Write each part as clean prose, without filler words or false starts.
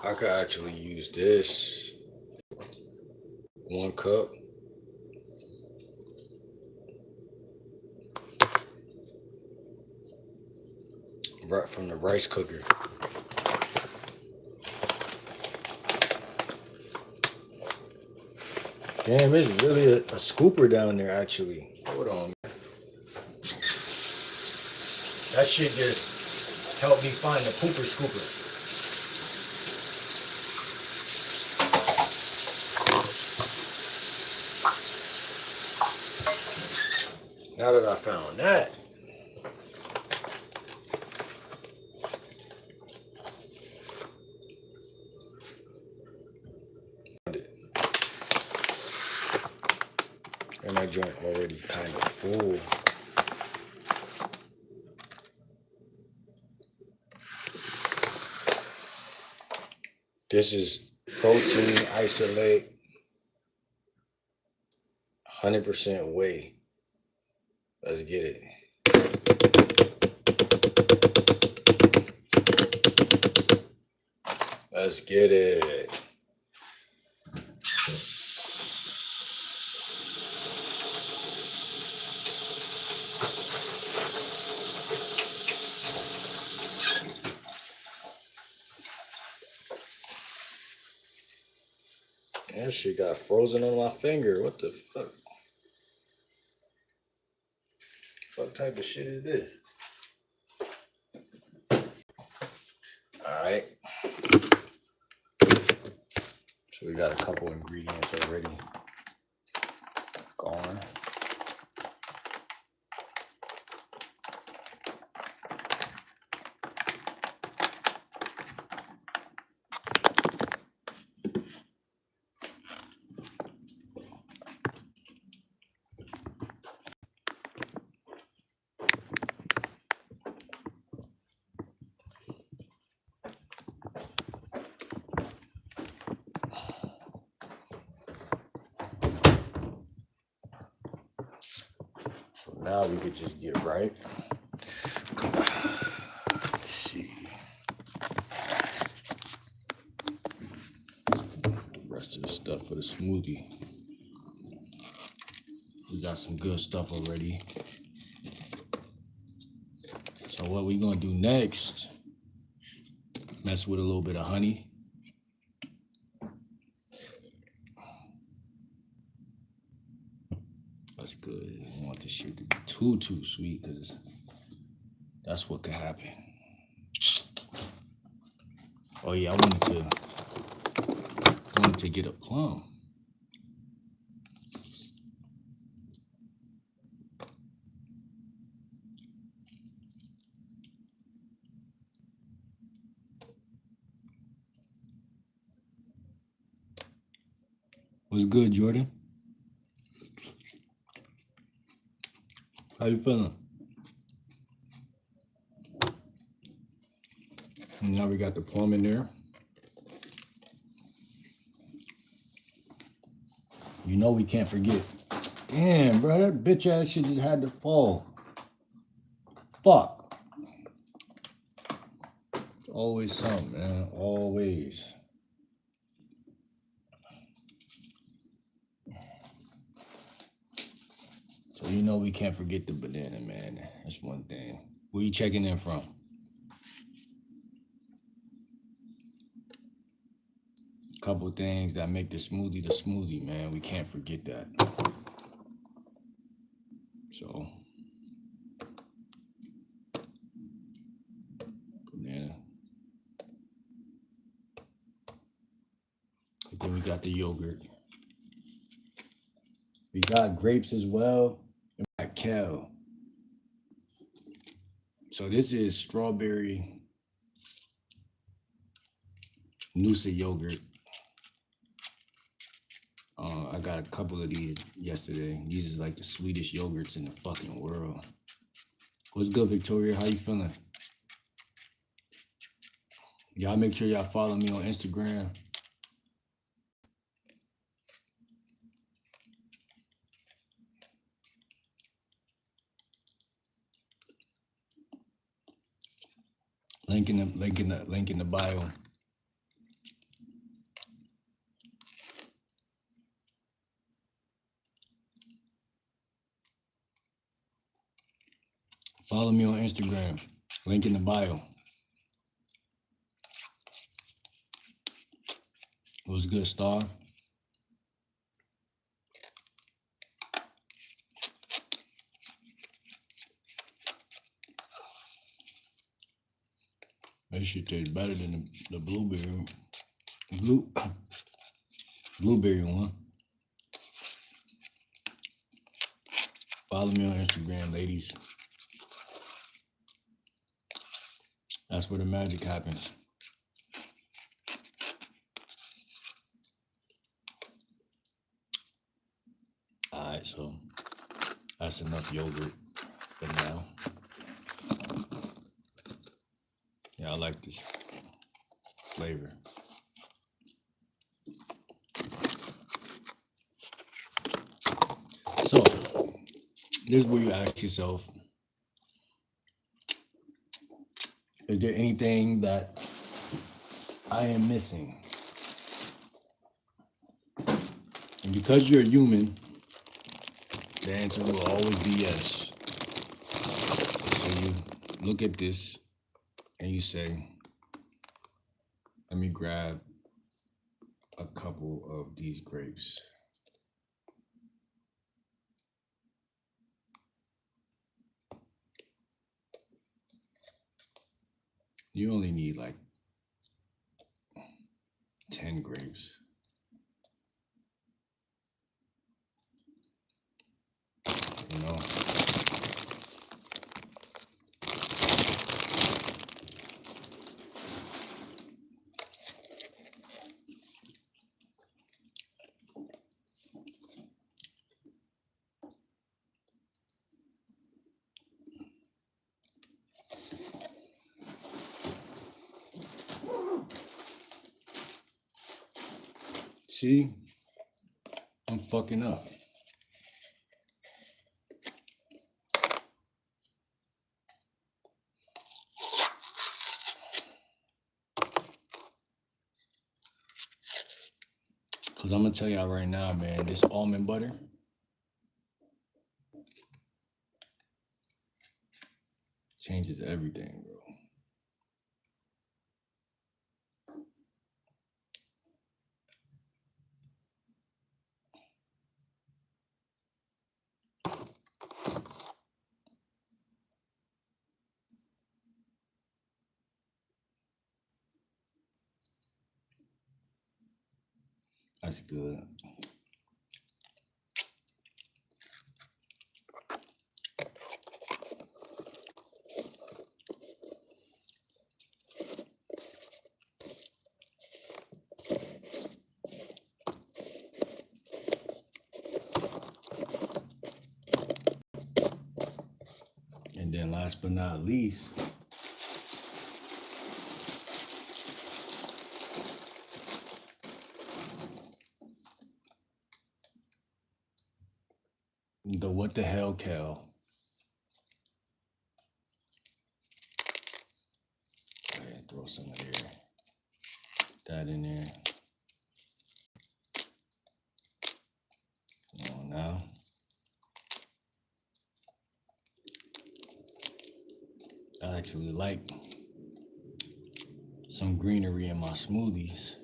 I could actually use this 1 cup. Right from the rice cooker. Damn, it's really a scooper down there actually. Hold on. That shit just helped me find the pooper scooper. Now that I found that, and that joint already kind of full. This is protein isolate, 100% whey. Let's get it. Let's get it. That shit got frozen on my finger. What the fuck? What type of shit is this? Alright. So we got a couple ingredients already gone. So now we could just get right. Let's see. The rest of the stuff for the smoothie. We got some good stuff already. So what we gonna do next, mess with a little bit of honey. That's good. I don't want this shit to be too sweet, because that's what could happen. Oh yeah, I wanted to get a plum. What's good, Jordan? How you feeling? And now we got the plum in there. You know we can't forget. Damn, bro, that bitch ass shit just had to fall. Fuck. Always something, man. Always. So you know we can't forget the banana, man. That's one thing. Where you checking in from? Couple things that make the smoothie, man. We can't forget that. So, banana. And then we got the yogurt. We got grapes as well. And we got kale. So this is strawberry Noosa yogurt. I got a couple of these yesterday. These are like the sweetest yogurts in the fucking world. What's good, Victoria? How you feeling? Y'all make sure y'all follow me on Instagram. Link in the bio. Follow me on Instagram. Link in the bio. What's good, Star? That shit tastes better than the blueberry. Blueberry one. Follow me on Instagram, ladies. That's where the magic happens. Alright, so that's enough yogurt for now. Yeah, I like this flavor. So, this is where you ask yourself, is there anything that I am missing? And because you're a human, the answer will always be yes. So you look at this and you say, let me grab a couple of these grapes. You only need like 10 grapes. You know? See? I'm fucking up. Cause I'm gonna tell y'all right now, man, this almond butter changes everything, bro. That's good. And then last but not least, the what the hell Cal. Go ahead, throw some of there. That in there. Come on now. I actually like some greenery in my smoothies.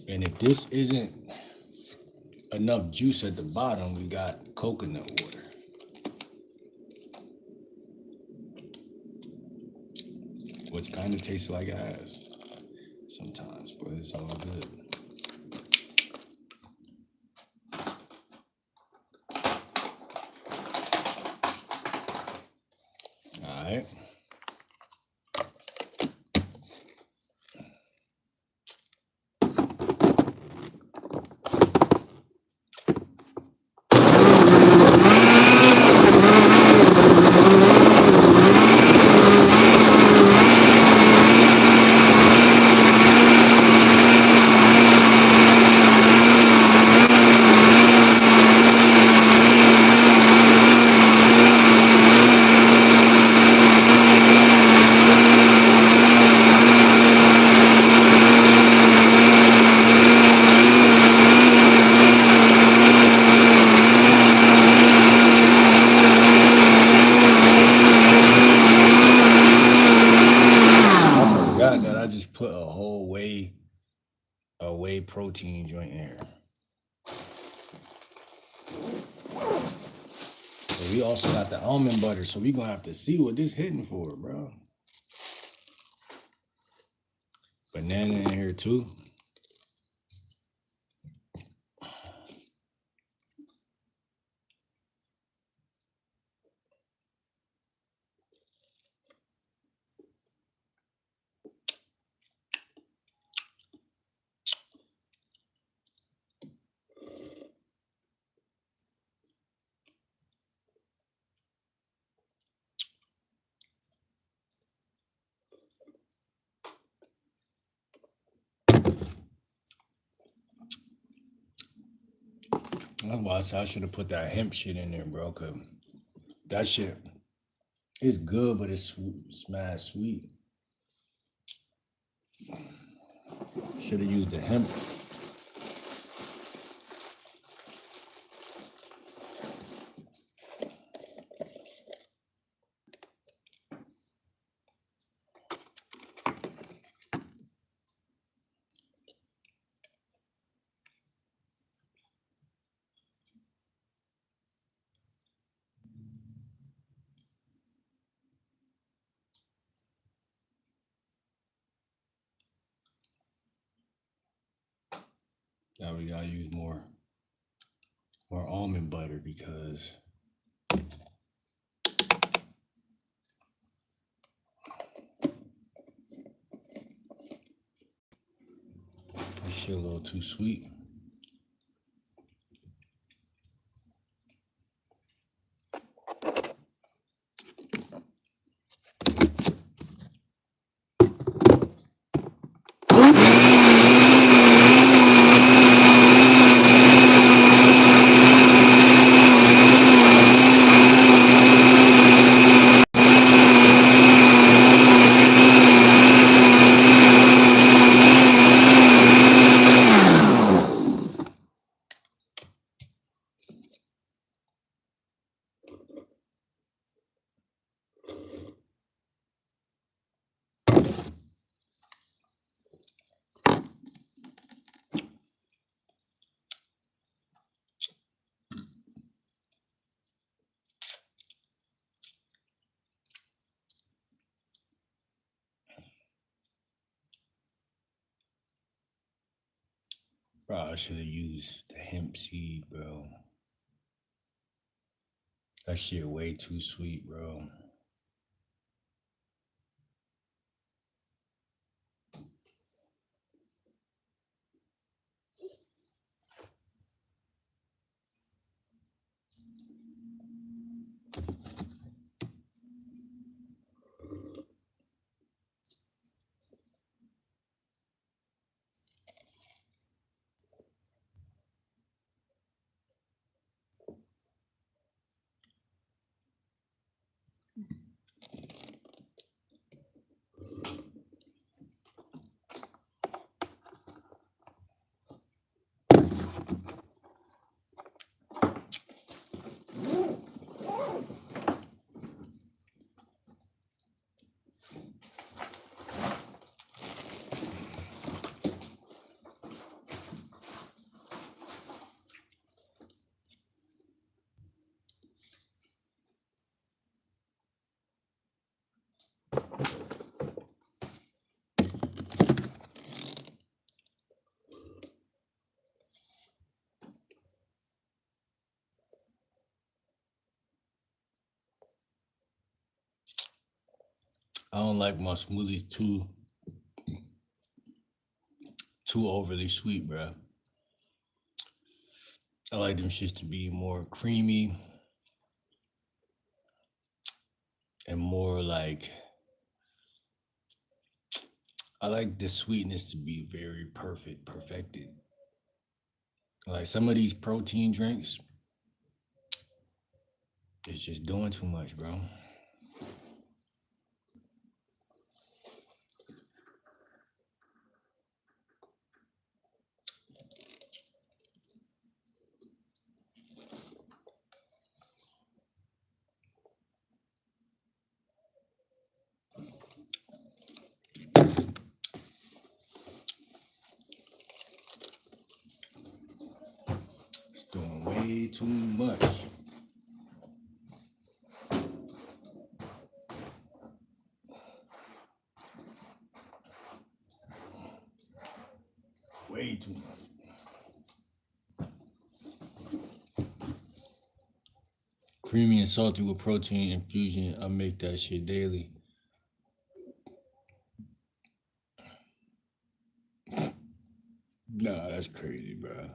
And if this isn't enough juice at the bottom, we got coconut water. Which kind of tastes like ass sometimes, but it's all good. All right. a whey protein joint in here. So we also got the almond butter, so we gonna have to see what this hitting for, bro. Banana in here too. That's why I said I should have put that hemp shit in there, bro. Cause that shit is good, but it's mad sweet. Should have used the hemp. Now we gotta use more almond butter because this shit a little too sweet. Bro, I should have used the hemp seed, bro. That shit way too sweet, bro. I don't like my smoothies too overly sweet, bro. I like them shits to be more creamy and more like I like the sweetness to be very perfected. Like some of these protein drinks, it's just doing too much, bro. way too much. Way too much. Creamy and salty with protein infusion. I make that shit daily. Nah, that's crazy, bro.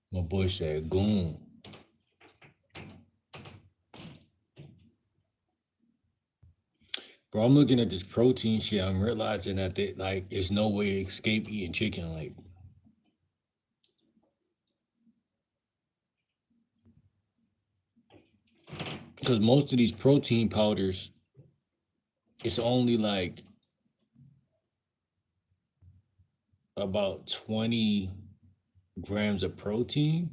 My boy said, "Goon." Bro, I'm looking at this protein shit. I'm realizing that there's no way to escape eating chicken. Like, because most of these protein powders, it's only like about 20 grams of protein.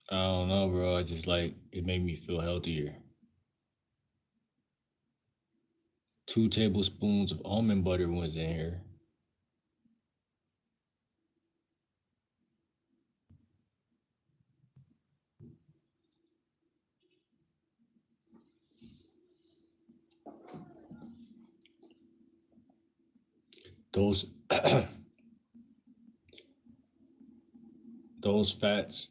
I don't know, bro. I just like it made me feel healthier. 2 tablespoons of almond butter was in here. Those those fats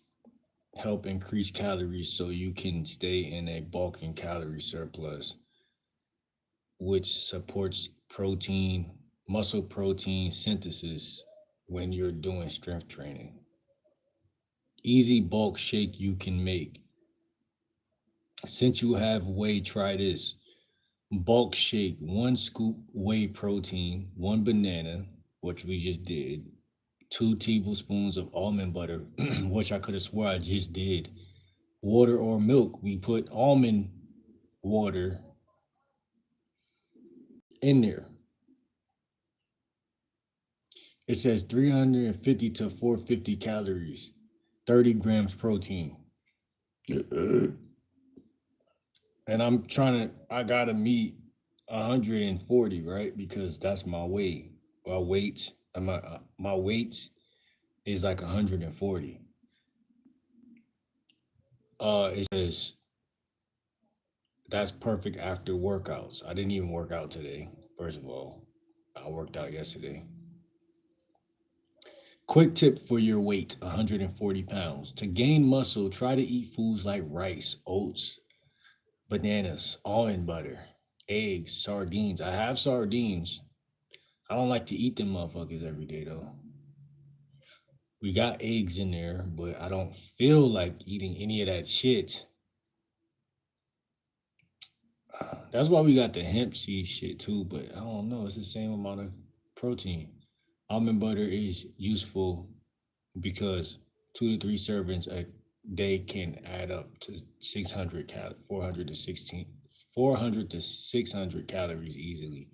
help increase calories so you can stay in a bulk and calorie surplus, which supports muscle protein synthesis when you're doing strength training. Easy bulk shake you can make. Since you have whey, try this. Bulk shake: 1 scoop whey protein, 1 banana, which we just did, 2 tablespoons of almond butter, which I could have swore I just did. Water or milk. We put almond water in there. It says 350 to 450 calories, 30 grams protein. And I gotta meet 140, right? Because that's my weight. My weight, my weight is like 140. It says that's perfect after workouts. I didn't even work out today. First of all, I worked out yesterday. Quick tip for your weight, 140 pounds. To gain muscle, try to eat foods like rice, oats, bananas, almond butter, eggs, sardines. I have sardines. I don't like to eat them motherfuckers every day though. We got eggs in there, but I don't feel like eating any of that shit. That's why we got the hemp seed shit too, but I don't know. It's the same amount of protein. Almond butter is useful because 2 to 3 servings a day can add up to 600 400 to 16, 400 to 600 calories easily.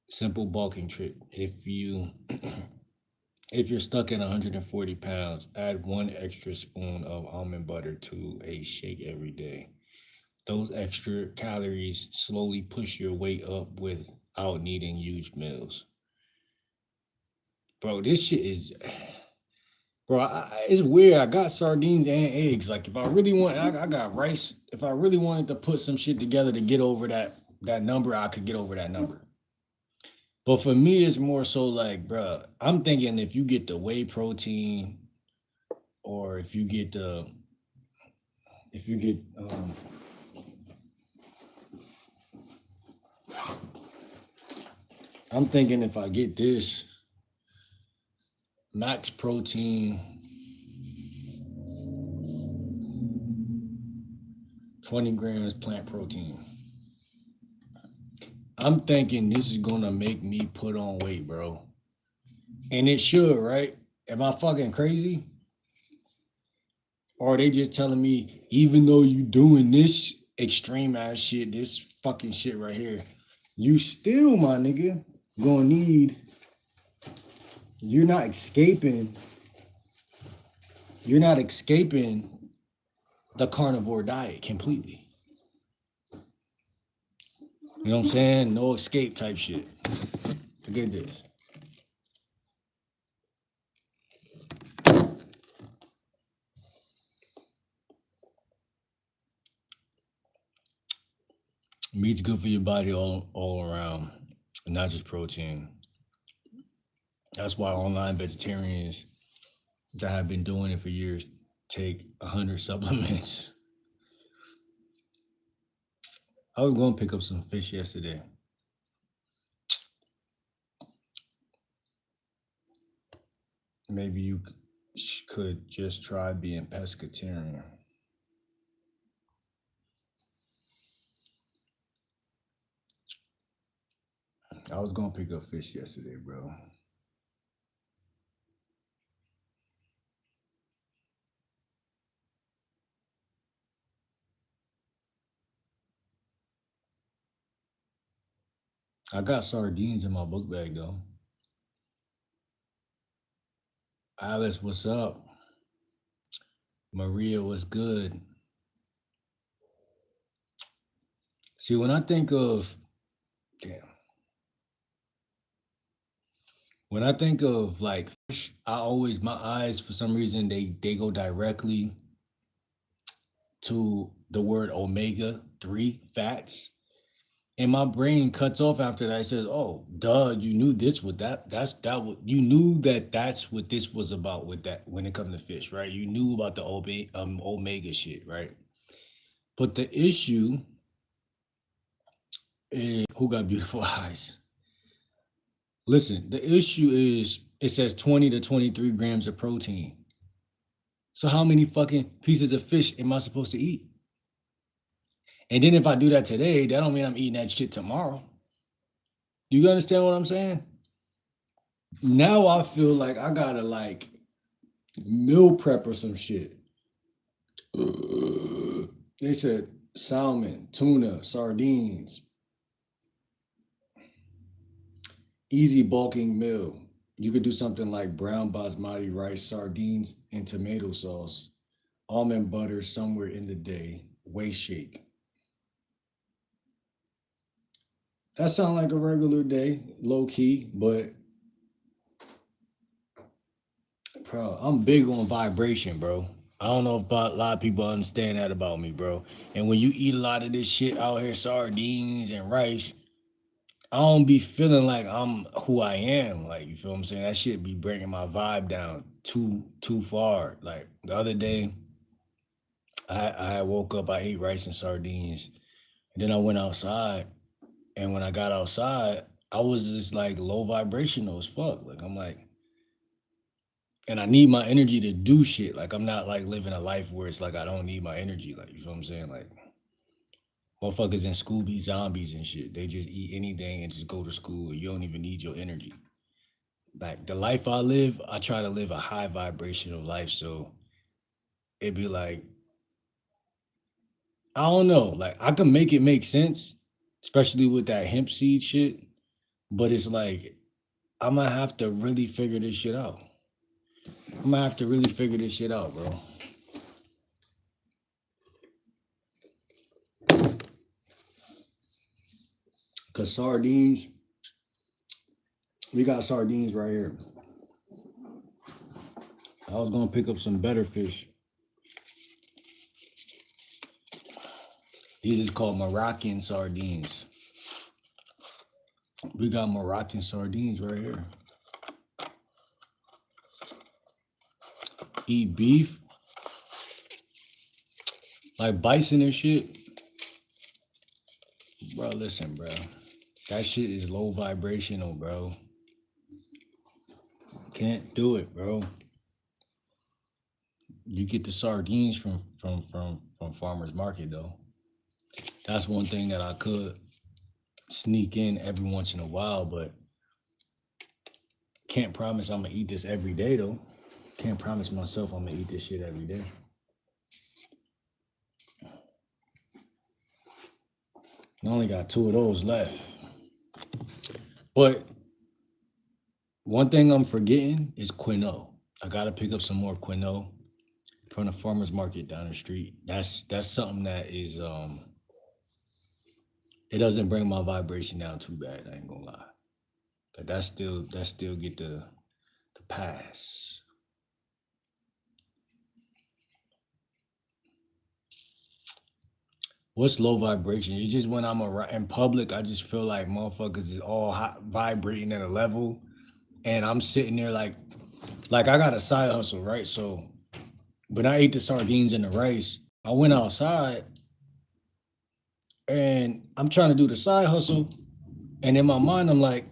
Simple bulking trick. If you're stuck at 140 pounds, add 1 extra spoon of almond butter to a shake every day. Those extra calories slowly push your weight up without needing huge meals. Bro, this shit is, bro, it's weird. I got sardines and eggs. Like, if I really want, I got rice. If I really wanted to put some shit together to get over that number, I could get over that number. But for me, it's more so like, bro, I'm thinking if you get the whey protein, or if you get, I'm thinking if I get this max protein, 20 grams plant protein. I'm thinking this is gonna make me put on weight, bro. And it should, right? Am I fucking crazy? Or are they just telling me, even though you doing this extreme ass shit, this fucking shit right here, you still, my nigga, gonna need, you're not escaping, you're not escaping the carnivore diet completely. You know what I'm saying? No escape type shit. Forget this. Meat's good for your body all around, not just protein. That's why online vegetarians that have been doing it for years take 100 supplements. I was going to pick up some fish yesterday. Maybe you could just try being pescatarian. I was going to pick up fish yesterday, bro. I got sardines in my book bag though. Alice, what's up? Maria, what's good? See, when I think of, damn, when I think of like fish, I always, my eyes for some reason they go directly to the word omega 3 fats. And my brain cuts off after that. It says, "Oh, duh, you knew this was that. That what you knew that that's what this was about with that when it comes to fish, right? You knew about the omega shit, right? But the issue is who got beautiful eyes. Listen, the issue is it says 20 to 23 grams of protein. So how many fucking pieces of fish am I supposed to eat? And then if I do that today, that don't mean I'm eating that shit tomorrow. You understand what I'm saying? Now I feel like I gotta like meal prep or some shit. They said salmon, tuna, sardines, easy bulking meal. You could do something like brown basmati rice, sardines, and tomato sauce, almond butter somewhere in the day, whey shake. That sounds like a regular day, low key, but bro, I'm big on vibration, bro. I don't know if a lot of people understand that about me, bro. And when you eat a lot of this shit out here, sardines and rice, I don't be feeling like I'm who I am. Like, you feel what I'm saying? That shit be bringing my vibe down too far. Like the other day, I woke up, I ate rice and sardines, and then I went outside. And when I got outside, I was just like low vibrational as fuck. Like I'm like, and I need my energy to do shit. Like I'm not like living a life where it's like I don't need my energy. Like you feel what I'm saying? Like motherfuckers in school be zombies and shit. They just eat anything and just go to school. You don't even need your energy. Like the life I live, I try to live a high vibrational life. So it'd be like, I don't know. Like I can make it make sense, especially with that hemp seed shit. But it's like I'm gonna have to really figure this shit out. I'm gonna have to really figure this shit out, bro. Cause sardines, we got sardines right here. I was gonna pick up some better fish. These is called Moroccan sardines. We got Moroccan sardines right here. Eat beef, like bison and shit. Bro, listen, bro. That shit is low vibrational, bro. Can't do it, bro. You get the sardines from farmers market though. That's one thing that I could sneak in every once in a while, but can't promise I'm gonna eat this every day though. Can't promise myself I'm gonna eat this shit every day. I only got two of those left. But one thing I'm forgetting is quinoa. I gotta pick up some more quinoa from the farmers market down the street. That's something that is it doesn't bring my vibration down too bad, I ain't gonna lie. But that still get the pass. What's low vibration? It's just when I'm around in public, I just feel like motherfuckers is all hot, vibrating at a level, and I'm sitting there like I got a side hustle, right? So when I ate the sardines and the rice, I went outside and I'm trying to do the side hustle, and in my mind, I'm like,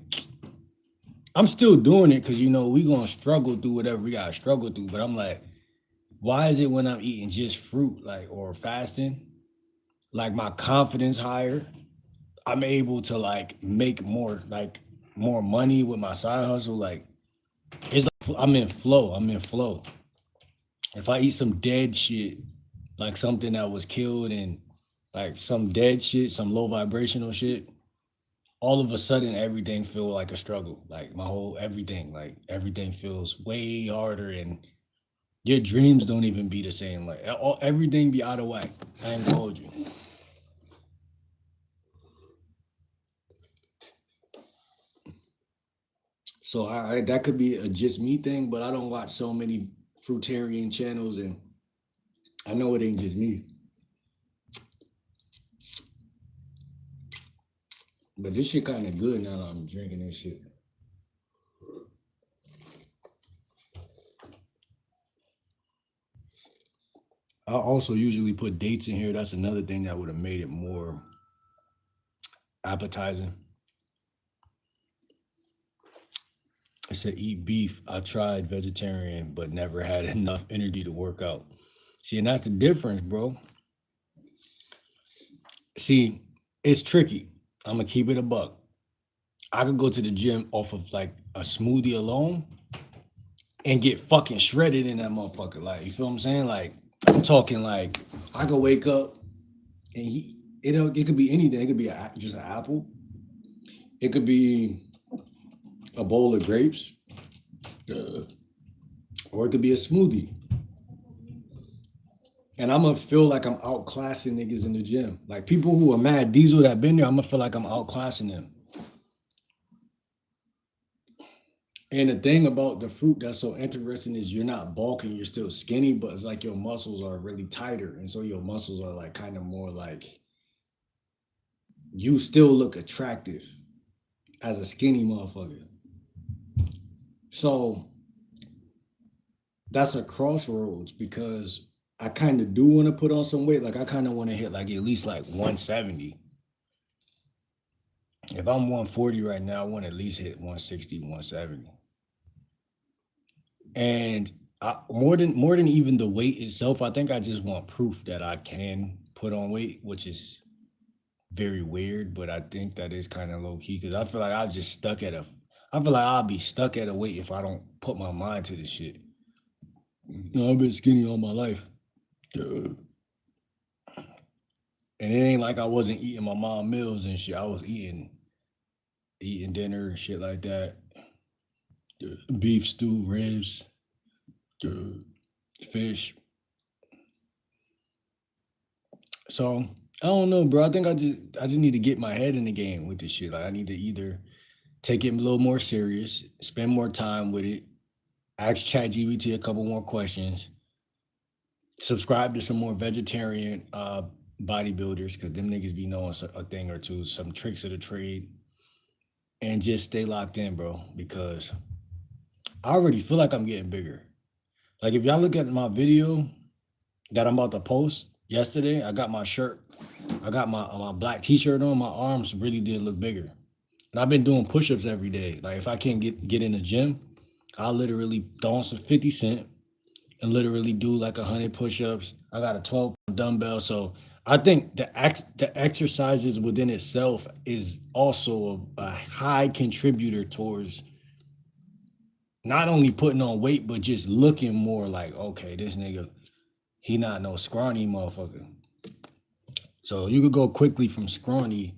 I'm still doing it because we gonna struggle through whatever we gotta struggle through. But I'm like, why is it when I'm eating just fruit, like or fasting, like my confidence higher? I'm able to like make more money with my side hustle. Like it's like I'm in flow. I'm in flow. If I eat some dead shit, like something that was killed and like some dead shit, some low vibrational shit, all of a sudden everything feel like a struggle. Like my whole everything, like everything feels way harder and your dreams don't even be the same. Like everything be out of whack. I ain't gonna hold you. So that could be a just me thing, but I don't watch so many fruitarian channels, and I know it ain't just me. But this shit kind of good now that I'm drinking this shit. I also usually put dates in here. That's another thing that would have made it more appetizing. It said eat beef. I tried vegetarian, but never had enough energy to work out. See, and that's the difference, bro. See, it's tricky. I'm gonna keep it a buck. I could go to the gym off of like a smoothie alone and get fucking shredded in that motherfucker. Like, you feel what I'm saying? Like, I'm talking like I could wake up and it could be anything. It could be just an apple. It could be a bowl of grapes, uh, or it could be a smoothie. And I'm gonna feel like I'm outclassing niggas in the gym. Like people who are mad diesel that been there, I'm gonna feel like I'm outclassing them. And the thing about the fruit that's so interesting is you're not bulking, you're still skinny, but it's like your muscles are really tighter. And so your muscles are like kind of more like you still look attractive as a skinny motherfucker. So that's a crossroads because I kind of do want to put on some weight. Like I kind of want to hit like at least like 170. If I'm 140 right now, I want to at least hit 160, 170. And more than even the weight itself, I think I just want proof that I can put on weight, which is very weird, but I think that is kind of low key because I feel like I feel like I'll be stuck at a weight if I don't put my mind to this shit. No, I've been skinny all my life. Duh. And it ain't like I wasn't eating my mom meals and shit. I was eating dinner and shit like that. Duh. Beef stew, ribs, duh. Fish. So I don't know, bro. I think I just need to get my head in the game with this shit. Like I need to either take it a little more serious, spend more time with it, ask ChatGPT a couple more questions, subscribe to some more vegetarian bodybuilders because them niggas be knowing a thing or two, some tricks of the trade, and just stay locked in, bro. Because I already feel like I'm getting bigger. Like if y'all look at my video that I'm about to post yesterday, I got my shirt, I got my black t-shirt on, my arms really did look bigger. And I've been doing push-ups every day. Like if I can't get in the gym, I'll literally throw on some 50 Cent and literally do like 100 push-ups. I got a 12 dumbbell. So I think the exercises within itself is also a high contributor towards not only putting on weight, but just looking more like, okay, this nigga, he not no scrawny motherfucker. So you could go quickly from scrawny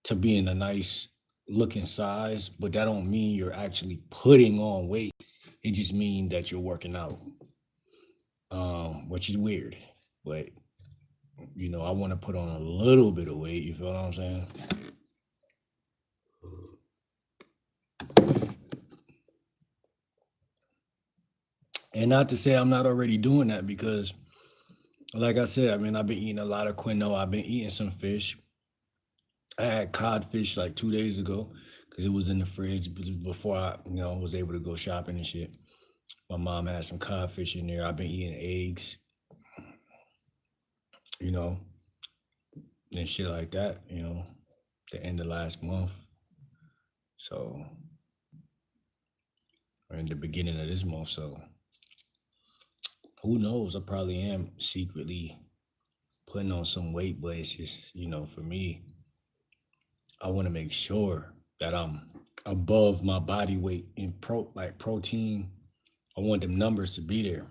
to being a nice looking size, but that don't mean you're actually putting on weight. It just means that you're working out, which is weird. But I want to put on a little bit of weight. You feel what I'm saying? And not to say I'm not already doing that because, like I said, I mean I've been eating a lot of quinoa. I've been eating some fish. I had codfish like 2 days ago because it was in the fridge before I, was able to go shopping and shit. My mom had some codfish in there. I've been eating eggs, you know, and shit like that, the end of last month. So, or in the beginning of this month. So, who knows? I probably am secretly putting on some weight, but it's just, for me, I want to make sure that I'm above my body weight in like protein. I want them numbers to be there.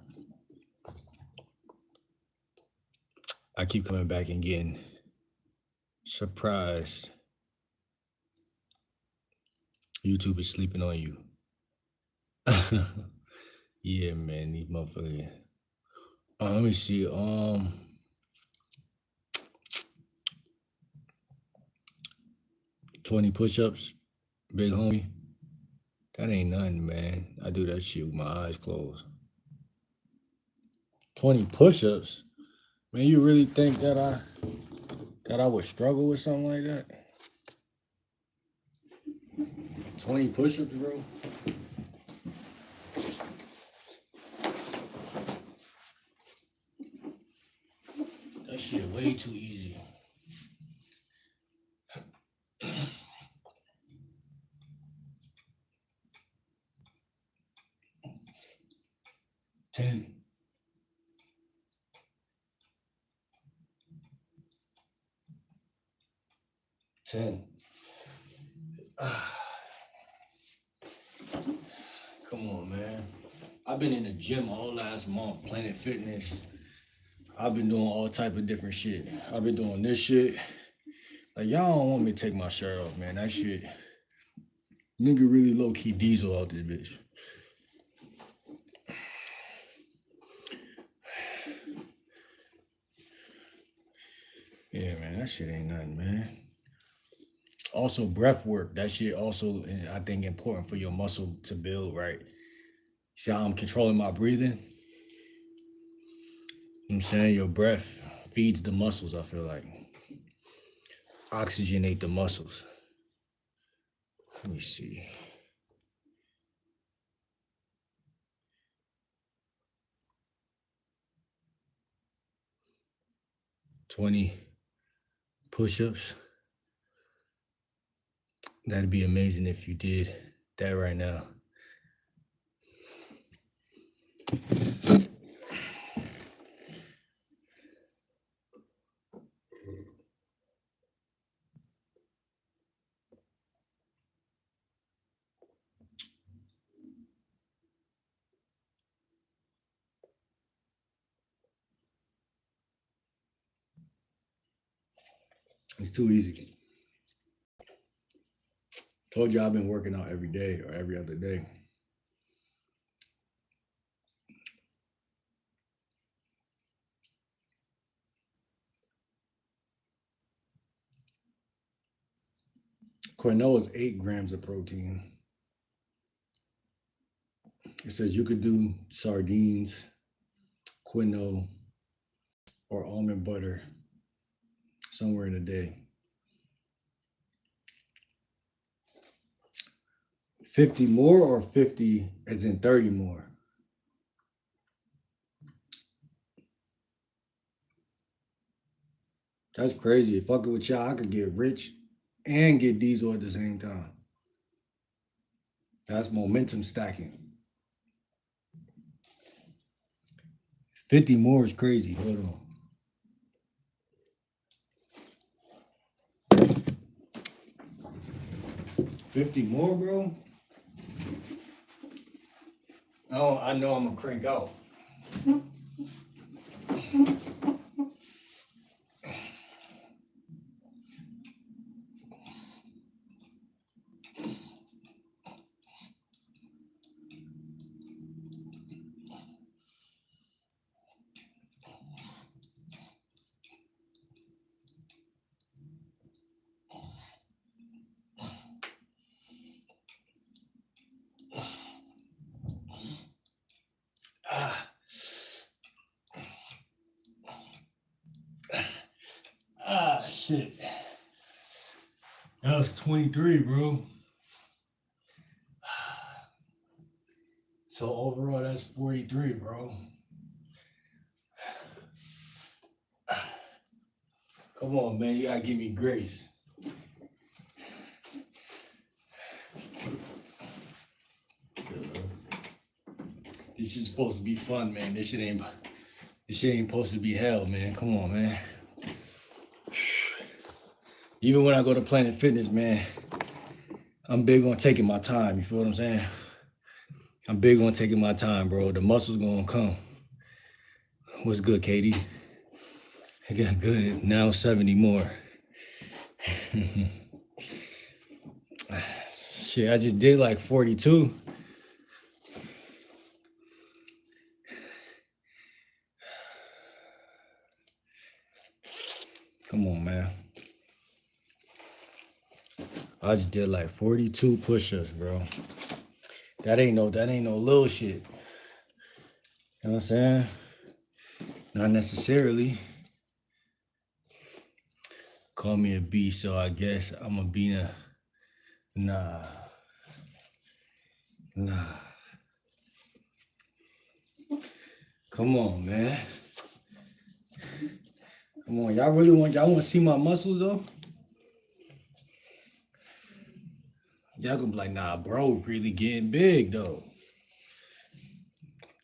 I keep coming back and getting surprised. YouTube is sleeping on you. Yeah, man, these motherfuckers. Let me see. 20 push-ups, big homie. That ain't nothing, man. I do that shit with my eyes closed. 20 push-ups, man. You really think that I would struggle with something like that? 20 push-ups, bro. That shit way too easy. 10. 10. Come on, man. I've been in the gym all last month, Planet Fitness. I've been doing all type of different shit. I've been doing this shit. Like y'all don't want me to take my shirt off, man. That shit, nigga, really low key diesel out this bitch. Yeah, man, that shit ain't nothing, man. Also, breath work. That shit also, I think, important for your muscle to build, right? See how I'm controlling my breathing? I'm saying your breath feeds the muscles, I feel like. Oxygenate the muscles. Let me see. 20 push-ups. That'd be amazing if you did that right now. It's too easy. Told you I've been working out every day or every other day. Quinoa is 8 grams of protein. It says you could do sardines, quinoa, or almond butter somewhere in a day. 50 more or 50 as in 30 more? That's crazy. Fucking with y'all, I could get rich and get diesel at the same time. That's momentum stacking. 50 more is crazy. Hold on. $50 more, bro? Oh, I know I'm gonna crank out. Ah, shit. That was 23, bro. So overall, that's 43, bro. Come on, man. You gotta give me grace. This is supposed to be fun, man. This shit ain't supposed to be hell, man. Come on, man. Even when I go to Planet Fitness, man, I'm big on taking my time. You feel what I'm saying? I'm big on taking my time, bro. The muscles gonna come. What's good, Katie? I got good. Now 70 more. Shit, I just did like 42. Come on, man. I just did like 42 push-ups, bro. That ain't no little shit. You know what I'm saying? Not necessarily. Call me a B, so I guess I'm a B. Nah. Come on, man. Come on, y'all want to see my muscles though? Y'all gonna be like, nah, bro, really getting big though.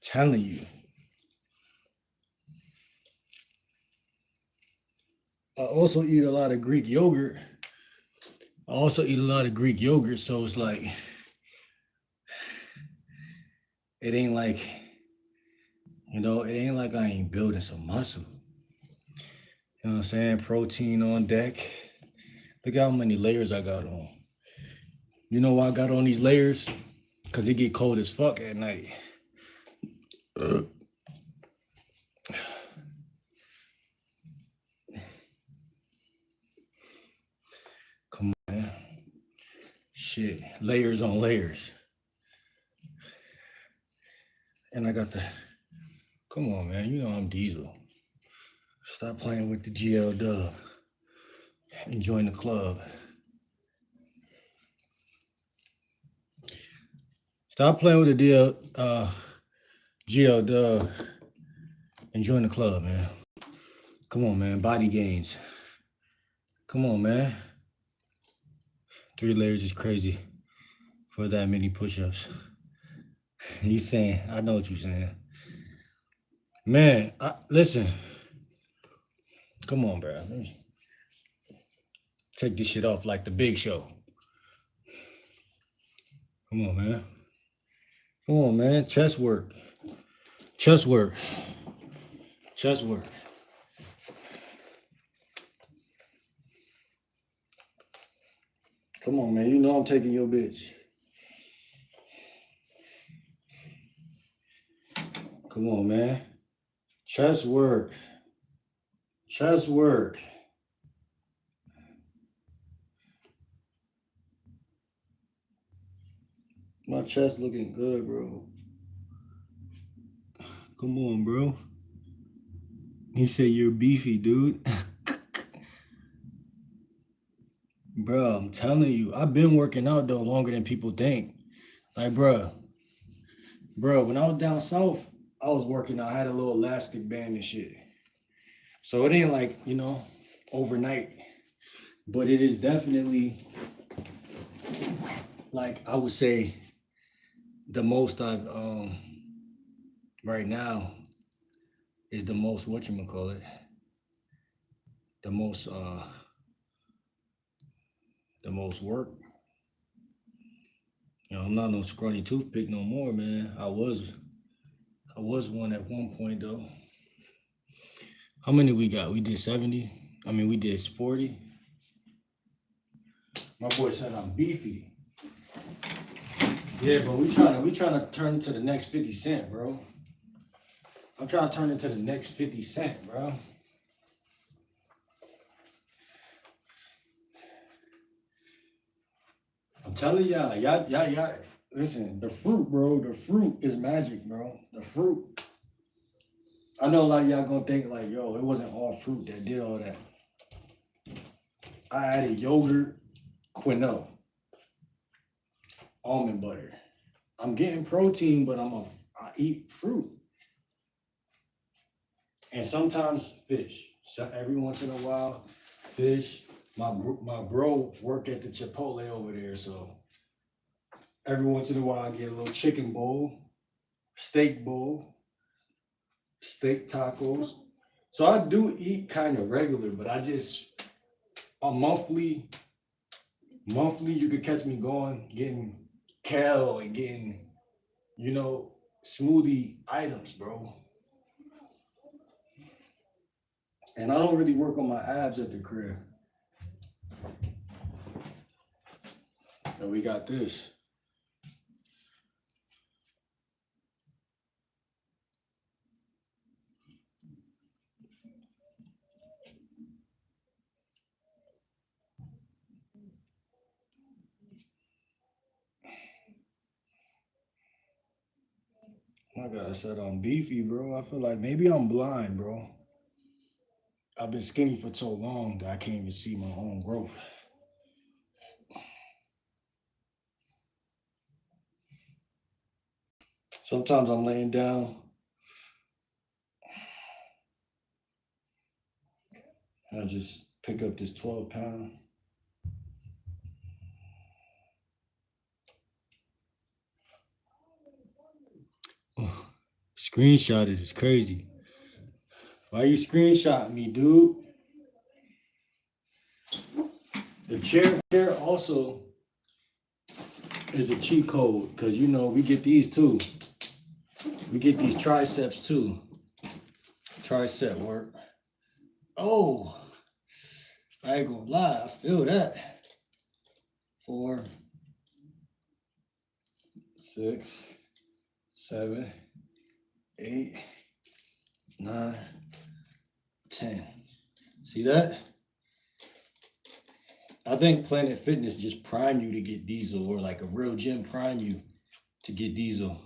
Telling you. I also eat a lot of Greek yogurt. So it's like it ain't like, it ain't like I ain't building some muscle. You know what I'm saying? Protein on deck. Look how many layers I got on. You know why I got on these layers? Because it get cold as fuck at night. Come on, man. Shit, layers on layers. And I got the, come on, man. You know I'm Diesel. Stop playing with the GL Dub and join the club. Stop playing with the GL Dub and join the club, man. Come on, man. Body gains. Come on, man. 3 layers is crazy for that many push-ups. You saying, I know what you're saying. Man, listen. Come on, bro. Let me take this shit off like the Big Show. Come on, man. Come on, man. Chest work. Chest work. Chest work. Come on, man. You know I'm taking your bitch. Come on, man. Chest work. Chest work. My chest looking good, bro. Come on, bro. He said you're beefy, dude. Bro, I'm telling you, I've been working out though longer than people think. Like, bro, when I was down south, I was working out. I had a little elastic band and shit. So it ain't like, you know, overnight. But it is definitely, like, I would say the most I've, right now is the most, whatchamacallit, the most work. You know, I'm not no scrawny toothpick no more, man. I was one at one point though. How many we got? We did 70. I mean, we did 40. My boy said I'm beefy. Yeah, but we trying to turn into the next 50 Cent, bro. I'm trying to turn into the next 50 Cent, bro. I'm telling y'all, listen, the fruit, bro, the fruit is magic, bro. The fruit. I know a lot of y'all gonna think like, yo, it wasn't all fruit that did all that. I added yogurt, quinoa, almond butter. I'm getting protein, but I eat fruit. And sometimes fish. So every once in a while, fish. My bro work at the Chipotle over there, so every once in a while I get a little chicken bowl, steak tacos. So I do eat kind of regular, but I just a monthly you could catch me going getting kale and getting, you know, smoothie items, bro. And I don't really work on my abs at the crib. And we got this. My God, I said I'm beefy, bro. I feel like maybe I'm blind, bro. I've been skinny for so long that I can't even see my own growth. Sometimes I'm laying down. And I just pick up this 12-pound. Oh, screenshot it is crazy. Why you screenshot me, dude? The chair here also is a cheat code because you know we get these too. We get these triceps too. Tricep work. Oh, I ain't gonna lie, I feel that. 4, 6, 7, 8, 9, 10. See that? I think Planet Fitness just prime you to get diesel, or like a real gym prime you to get diesel.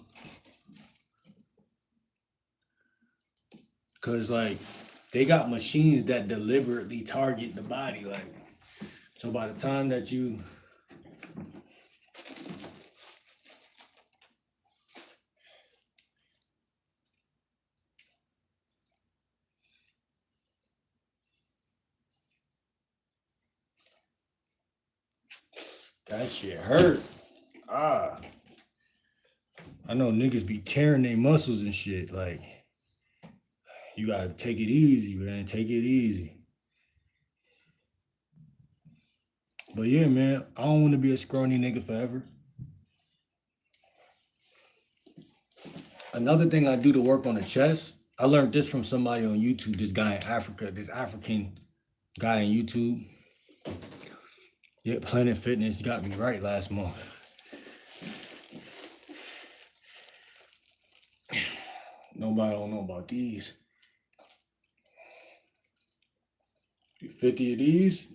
Cause like they got machines that deliberately target the body. Like, so by the time that you, that shit hurt. Ah, I know niggas be tearing their muscles and shit. Like, you gotta take it easy, man. Take it easy. But yeah, man, I don't want to be a scrawny nigga forever. Another thing I do to work on the chest, I learned this from somebody on YouTube. This guy in Africa, this African guy on YouTube. Yeah, Planet Fitness got me right last month. Nobody don't know about these. 50 of these.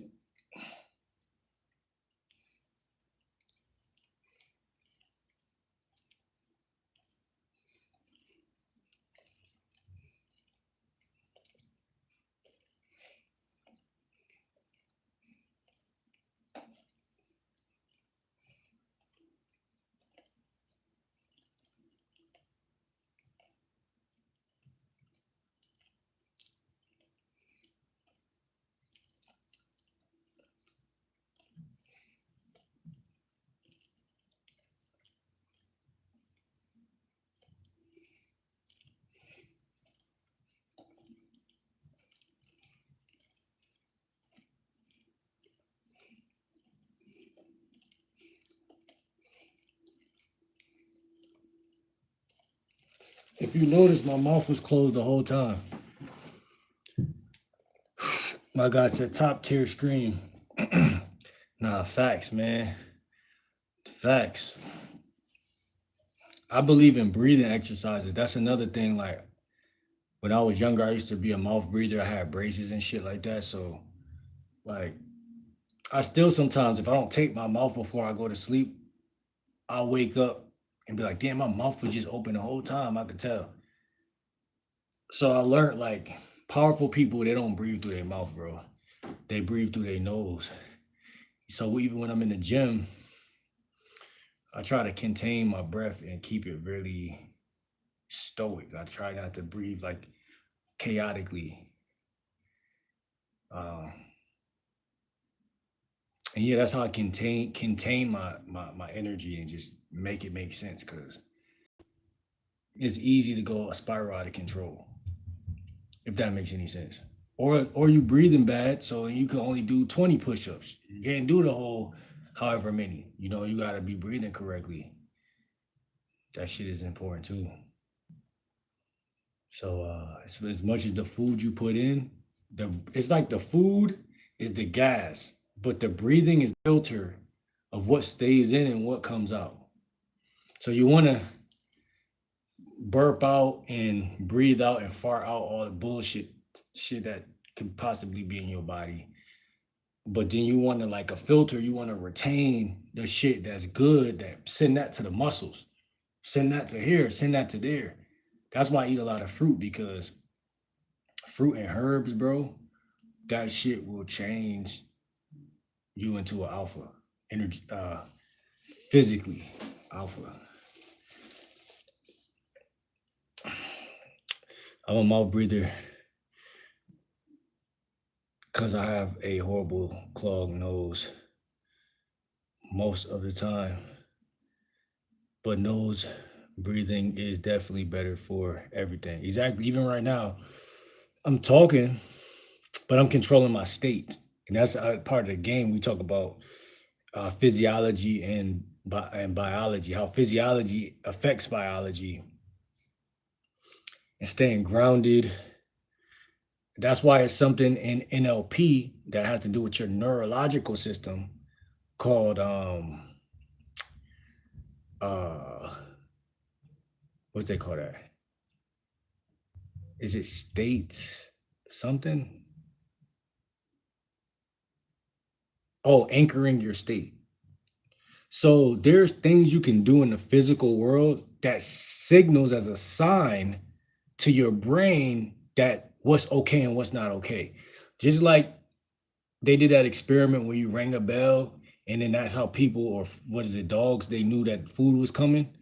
If you notice, my mouth was closed the whole time. My guy said top tier stream. Nah, facts, man. Facts. I believe in breathing exercises. That's another thing. Like, when I was younger, I used to be a mouth breather. I had braces and shit like that. So, like, I still sometimes, if I don't take my mouth before I go to sleep, I'll wake up and be like, damn, my mouth was just open the whole time. I could tell. So I learned, like, powerful people, they don't breathe through their mouth, bro. They breathe through their nose. So even when I'm in the gym, I try to contain my breath and keep it really stoic. I try not to breathe like chaotically. Uh, and yeah, that's how I contain my energy and just make it make sense, because it's easy to go a spiral out of control, if that makes any sense. Or you breathing bad, so you can only do 20 push-ups. You can't do the whole however many. You gotta be breathing correctly. That shit is important too. So as much as the food you put in, it's like the food is the gas, but the breathing is the filter of what stays in and what comes out. So you want to burp out and breathe out and fart out all the bullshit shit that could possibly be in your body. But then you want to, like a filter, you want to retain the shit that's good, that send that to the muscles, send that to here, send that to there. That's why I eat a lot of fruit, because fruit and herbs, bro, that shit will change you into an alpha energy, physically alpha. I'm a mouth breather because I have a horrible clogged nose most of the time. But nose breathing is definitely better for everything. Exactly. Even right now, I'm talking, but I'm controlling my state. And that's part of the game. We talk about physiology and biology, how physiology affects biology, and staying grounded. That's why it's something in NLP that has to do with your neurological system called uh what they call that? Is it state something? Oh, anchoring your state. So there's things you can do in the physical world that signals as a sign to your brain that what's okay and what's not okay. Just like they did that experiment where you rang a bell and then that's how people or what is it, dogs, they knew that food was coming.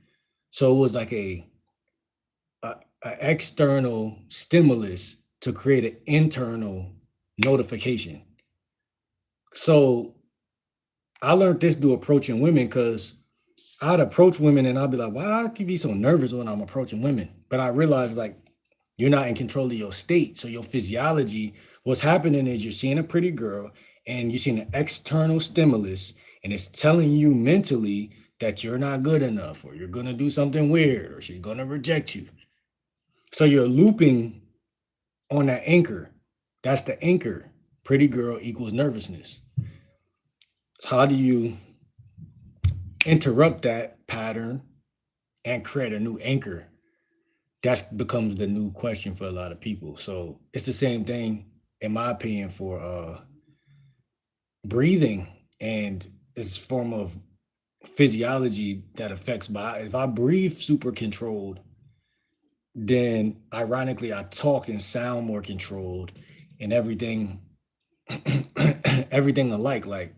So it was like a external stimulus to create an internal notification. So I learned this through approaching women because I'd approach women and I'd be like, why I can be so nervous when I'm approaching women? But I realized like you're not in control of your state. So your physiology, what's happening is you're seeing a pretty girl and you're seeing an external stimulus and it's telling you mentally that you're not good enough or you're gonna do something weird or she's gonna reject you. So you're looping on that anchor. That's the anchor. Pretty girl equals nervousness. So how do you interrupt that pattern and create a new anchor? That becomes the new question for a lot of people. So it's the same thing, in my opinion, for breathing, and it's a form of physiology that affects my. If I breathe super controlled, then ironically I talk and sound more controlled, and everything, everything alike, like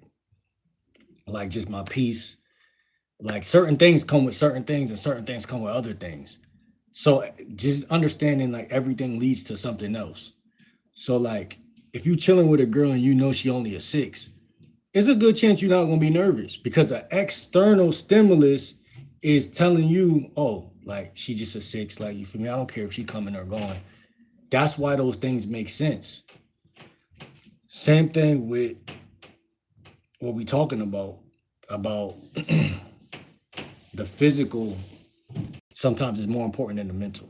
just my peace. Like certain things come with certain things, and certain things come with other things. So just understanding like everything leads to something else. So like if you chilling with a girl and you know she only a six, it's a good chance you're not gonna be nervous because an external stimulus is telling you, oh, like she just a six, like you feel me? I don't care if she coming or going. That's why those things make sense. Same thing with what we talking about the physical sometimes is more important than the mental,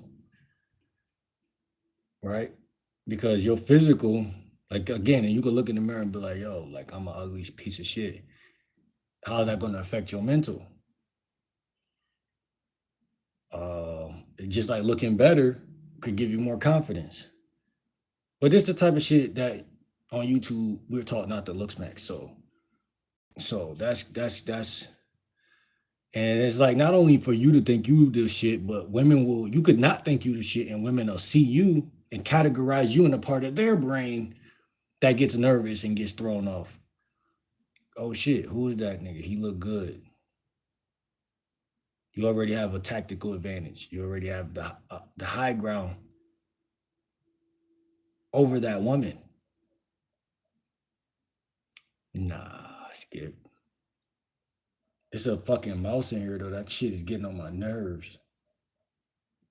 right? Because your physical, like again, and you could look in the mirror and be like, yo, like I'm an ugly piece of shit. How's that going to affect your mental? It's just like looking better could give you more confidence. But this the type of shit that on YouTube we're taught not to look smack. So that's and it's like not only for you to think you the shit, but women will you could not think you the shit, and women will see you and categorize you in a part of their brain that gets nervous and gets thrown off. Oh shit, who is that nigga? He look good. You already have a tactical advantage. You already have the high ground over that woman. Nah, Skip. It's a fucking mouse in here though. That shit is getting on my nerves.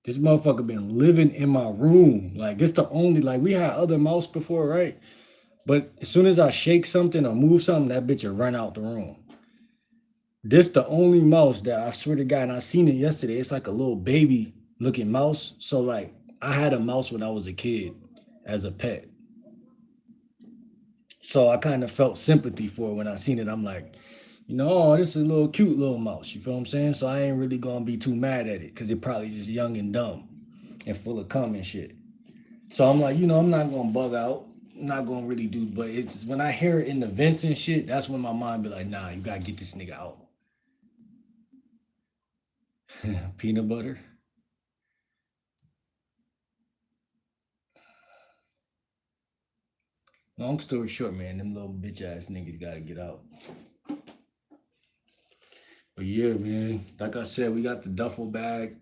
This motherfucker been living in my room. Like it's the only like we had other mouse before, right? But as soon as I shake something or move something, that bitch will run out the room. This the only mouse that I swear to God, and I seen it yesterday. It's like a little baby looking mouse. So like I had a mouse when I was a kid as a pet. So I kind of felt sympathy for it when I seen it. I'm like, oh, this is a little cute little mouse. You feel what I'm saying? So I ain't really gonna be too mad at it because it probably just young and dumb and full of cum and shit. So I'm like, I'm not gonna bug out. I'm not gonna really do, but it's when I hear it in the vents and shit, that's when my mind be like, nah, you gotta get this nigga out. Peanut butter. Long story short, man, them little bitch ass niggas gotta get out. But yeah, man, like I said, we got the duffel bag,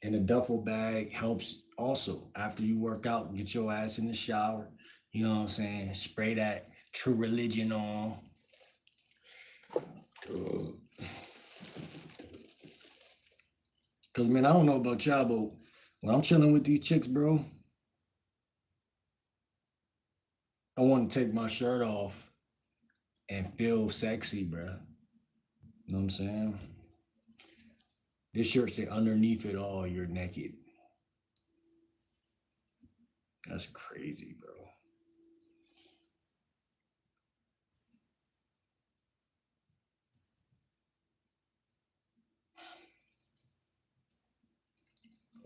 and the duffel bag helps also after you work out, get your ass in the shower. You know what I'm saying? Spray that true religion on. Cause man, I don't know about y'all, but when I'm chilling with these chicks, bro, I want to take my shirt off and feel sexy, bro. You know what I'm saying? This shirt say underneath it all, you're naked. That's crazy, bro.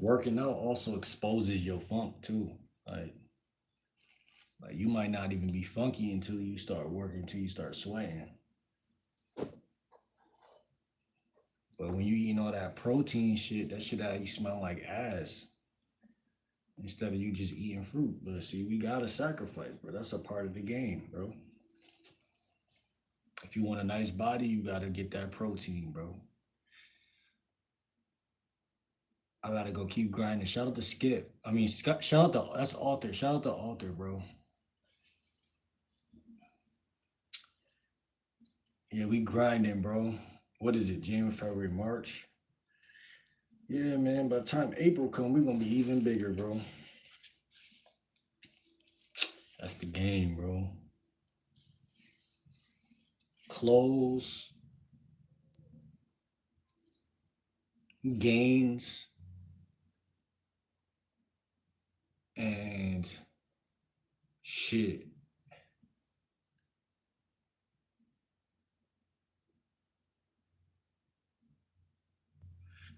Working out also exposes your funk too. Like Like you might not even be funky until you start working, until you start sweating. But when you eating all that protein shit, that shit out you smell like ass. Instead of you just eating fruit. But see, we gotta sacrifice, bro. That's a part of the game, bro. If you want a nice body, you gotta get that protein, bro. I gotta go keep grinding. Shout out to Skip. I mean, shout out to that's Alter. Shout out to Alter, bro. Yeah, we grinding, bro. What is it? January, February, March. Yeah, man. By the time April come, we gonna be even bigger, bro. That's the game, bro. Clothes, gains, and shit.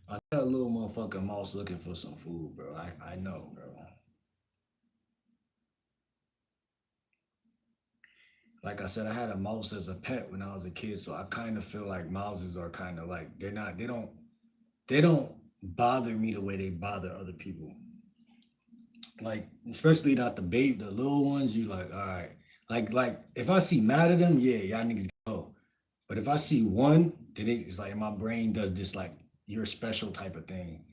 I got a little motherfucking mouse looking for some food, bro. I know, bro. Like I said, I had a mouse as a pet when I was a kid, so I kind of feel like mouses are kind of like they don't bother me the way they bother other people. Like especially not the little ones. You like, all right. Like if I see mad at them, yeah, y'all niggas go. But if I see one, then it's like my brain does this like you're special type of thing,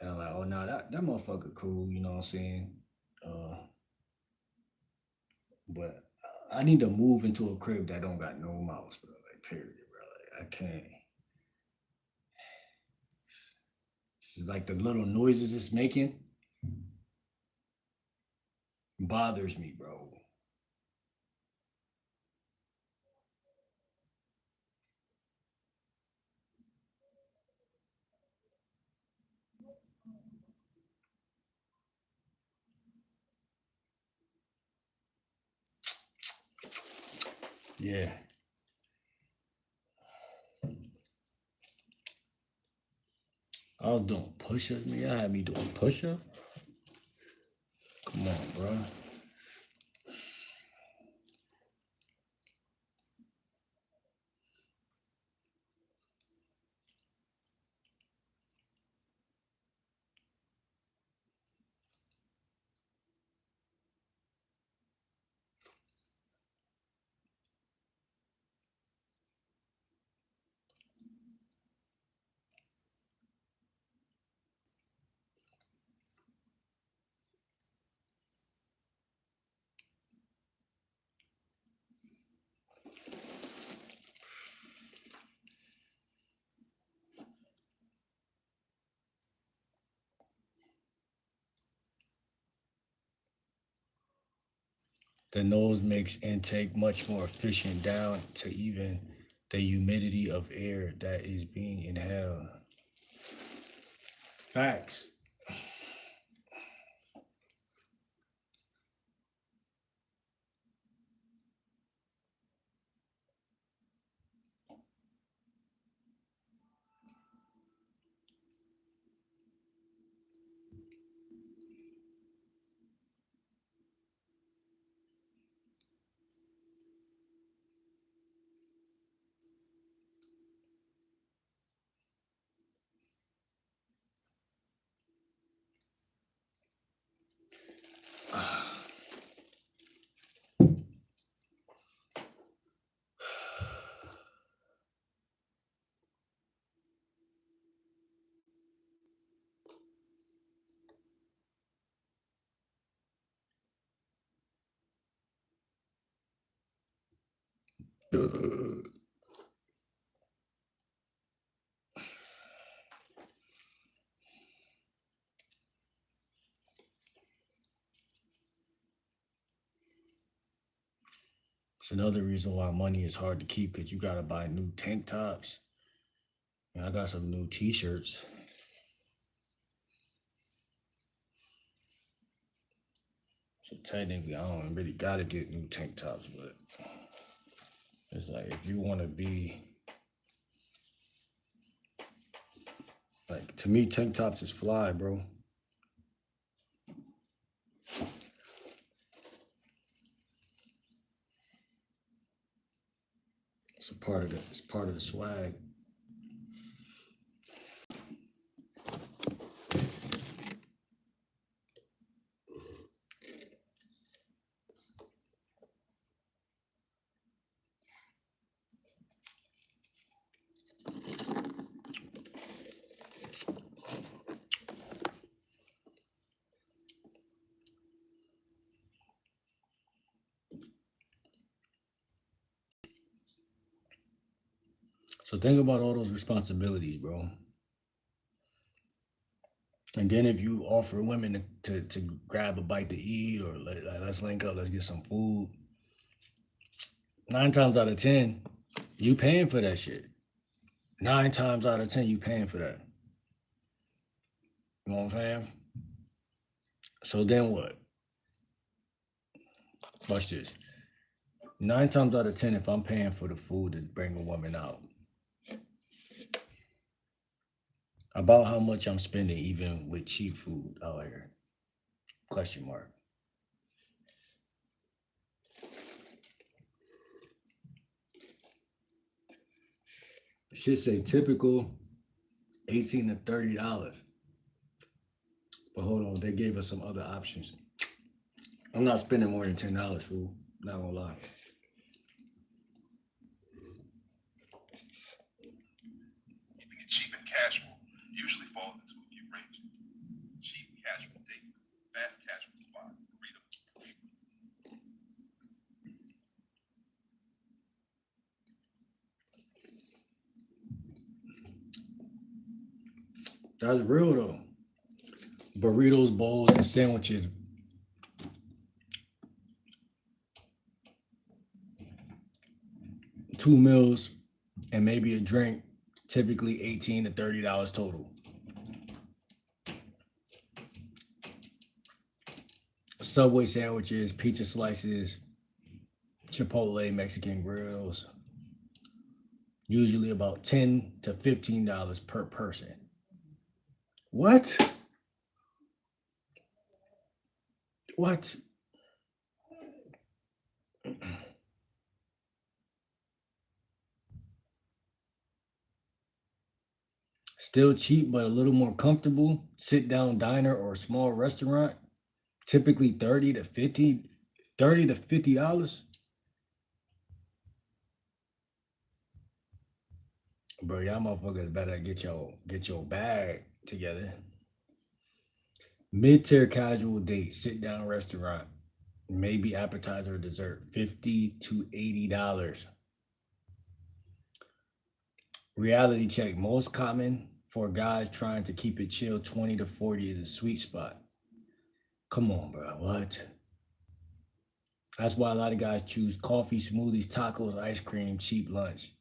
and I'm like, oh no, that motherfucker cool. You know what I'm saying? Uh, but I need to move into a crib that don't got no mouse, bro. Like period, bro. Like I can't. Like the little noises it's making bothers me, bro. Yeah. I was doing push-ups, man. Y'all had me doing push-ups. Come on, bro. The nose makes intake much more efficient down to even the humidity of air that is being inhaled. Facts. It's another reason why money is hard to keep because you gotta buy new tank tops. And I got some new t-shirts. So technically I don't really gotta get new tank tops, but it's like if you wanna be like to me tank tops is fly, bro. It's part of the swag. So think about all those responsibilities, bro. And then if you offer women to grab a bite to eat or let's link up, let's get some food, 9 times out of 10, you paying for that shit. 9 times out of 10, you paying for that. You know what I'm saying? So then what? Watch this. 9 times out of 10, if I'm paying for the food to bring a woman out, about how much I'm spending even with cheap food out here? Question mark. Should say typical $18 to $30. But hold on, they gave us some other options. I'm not spending more than $10, fool. Not gonna lie. Keeping it cheap and casual usually falls into a few ranges. Cheap casual date, fast casual spot, freedom. That's real though. Burritos, bowls, and sandwiches. 2 meals and maybe a drink, typically $18 to $30 total. Subway sandwiches, pizza slices, Chipotle Mexican grills, usually about $10 to $15 per person. What? What? Still cheap, but a little more comfortable. Sit down diner or small restaurant, typically 30 to $50. Bro, y'all motherfuckers better get your bag together. Mid-tier casual date, sit down restaurant, maybe appetizer or dessert, $50 to $80. Reality check, most common for guys trying to keep it chill, 20 to 40 is a sweet spot. Come on, bro. What? That's why a lot of guys choose coffee, smoothies, tacos, ice cream, cheap lunch.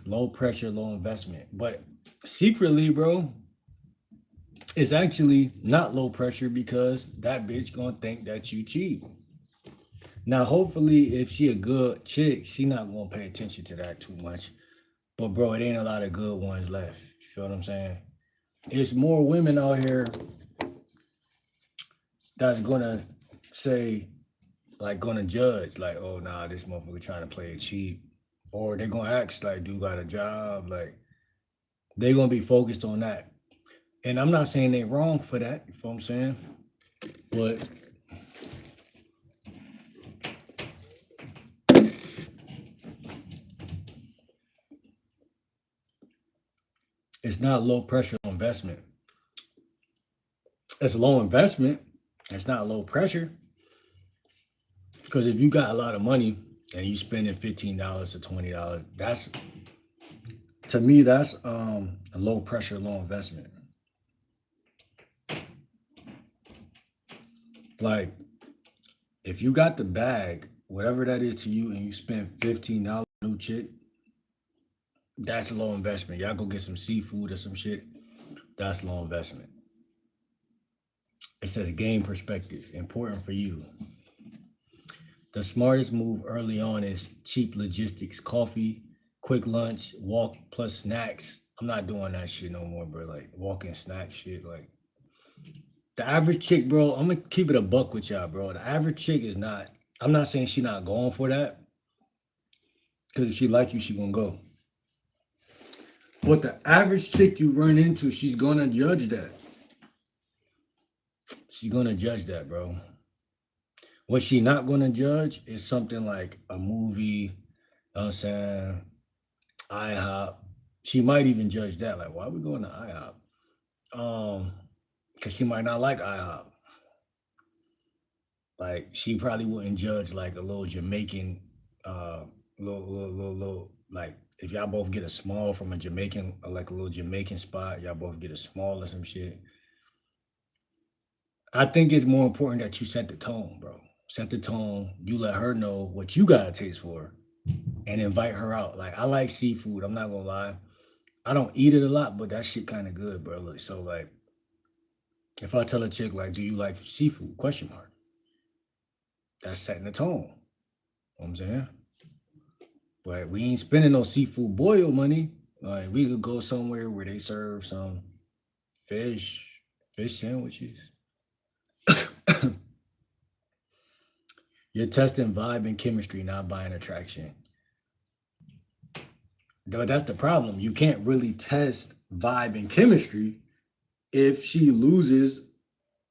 Low pressure, low investment. But secretly, bro, it's actually not low pressure because that bitch gonna think that you cheap. Now, hopefully, if she a good chick, she not gonna pay attention to that too much. But bro, it ain't a lot of good ones left. You feel what I'm saying? It's more women out here that's gonna say, like, gonna judge, like, oh nah, this motherfucker trying to play it cheap. Or they're gonna ask, like, do you got a job? Like, they gonna be focused on that. And I'm not saying they wrong for that, you feel what I'm saying? But it's not low pressure investment. It's low investment. It's not low pressure. Because if you got a lot of money and you spending $15 to $20, that's to me that's a low pressure, low investment. Like if you got the bag, whatever that is to you, and you spend $15 new chick, that's a low investment. Y'all go get some seafood or some shit. That's low investment. It says game perspective, important for you. The smartest move early on is cheap logistics, coffee, quick lunch, walk plus snacks. I'm not doing that shit no more, bro. Like walking snack shit. Like the average chick, bro, I'm gonna keep it a buck with y'all, bro. The average chick is not, I'm not saying she not going for that. Because if she like you, she gonna go. But the average chick you run into, she's gonna judge that. She's gonna judge that, bro. What she not gonna judge is something like a movie, you know what I'm saying, IHOP. She might even judge that. Like, why are we going to IHOP? Because she might not like IHOP. Like, she probably wouldn't judge like a little Jamaican, like if y'all both get a small from a Jamaican, like a little Jamaican spot, y'all both get a small or some shit. I think it's more important that you set the tone, bro. Set the tone. You let her know what you got a taste for, and invite her out. Like, I like seafood. I'm not gonna lie. I don't eat it a lot, but that shit kind of good, bro. Like, so like, if I tell a chick like, "Do you like seafood?" Question mark. That's setting the tone. You know what I'm saying, but we ain't spending no seafood boil money. Like, we could go somewhere where they serve some fish, fish sandwiches. You're testing vibe and chemistry, not buying attraction. But that's the problem. You can't really test vibe and chemistry if she loses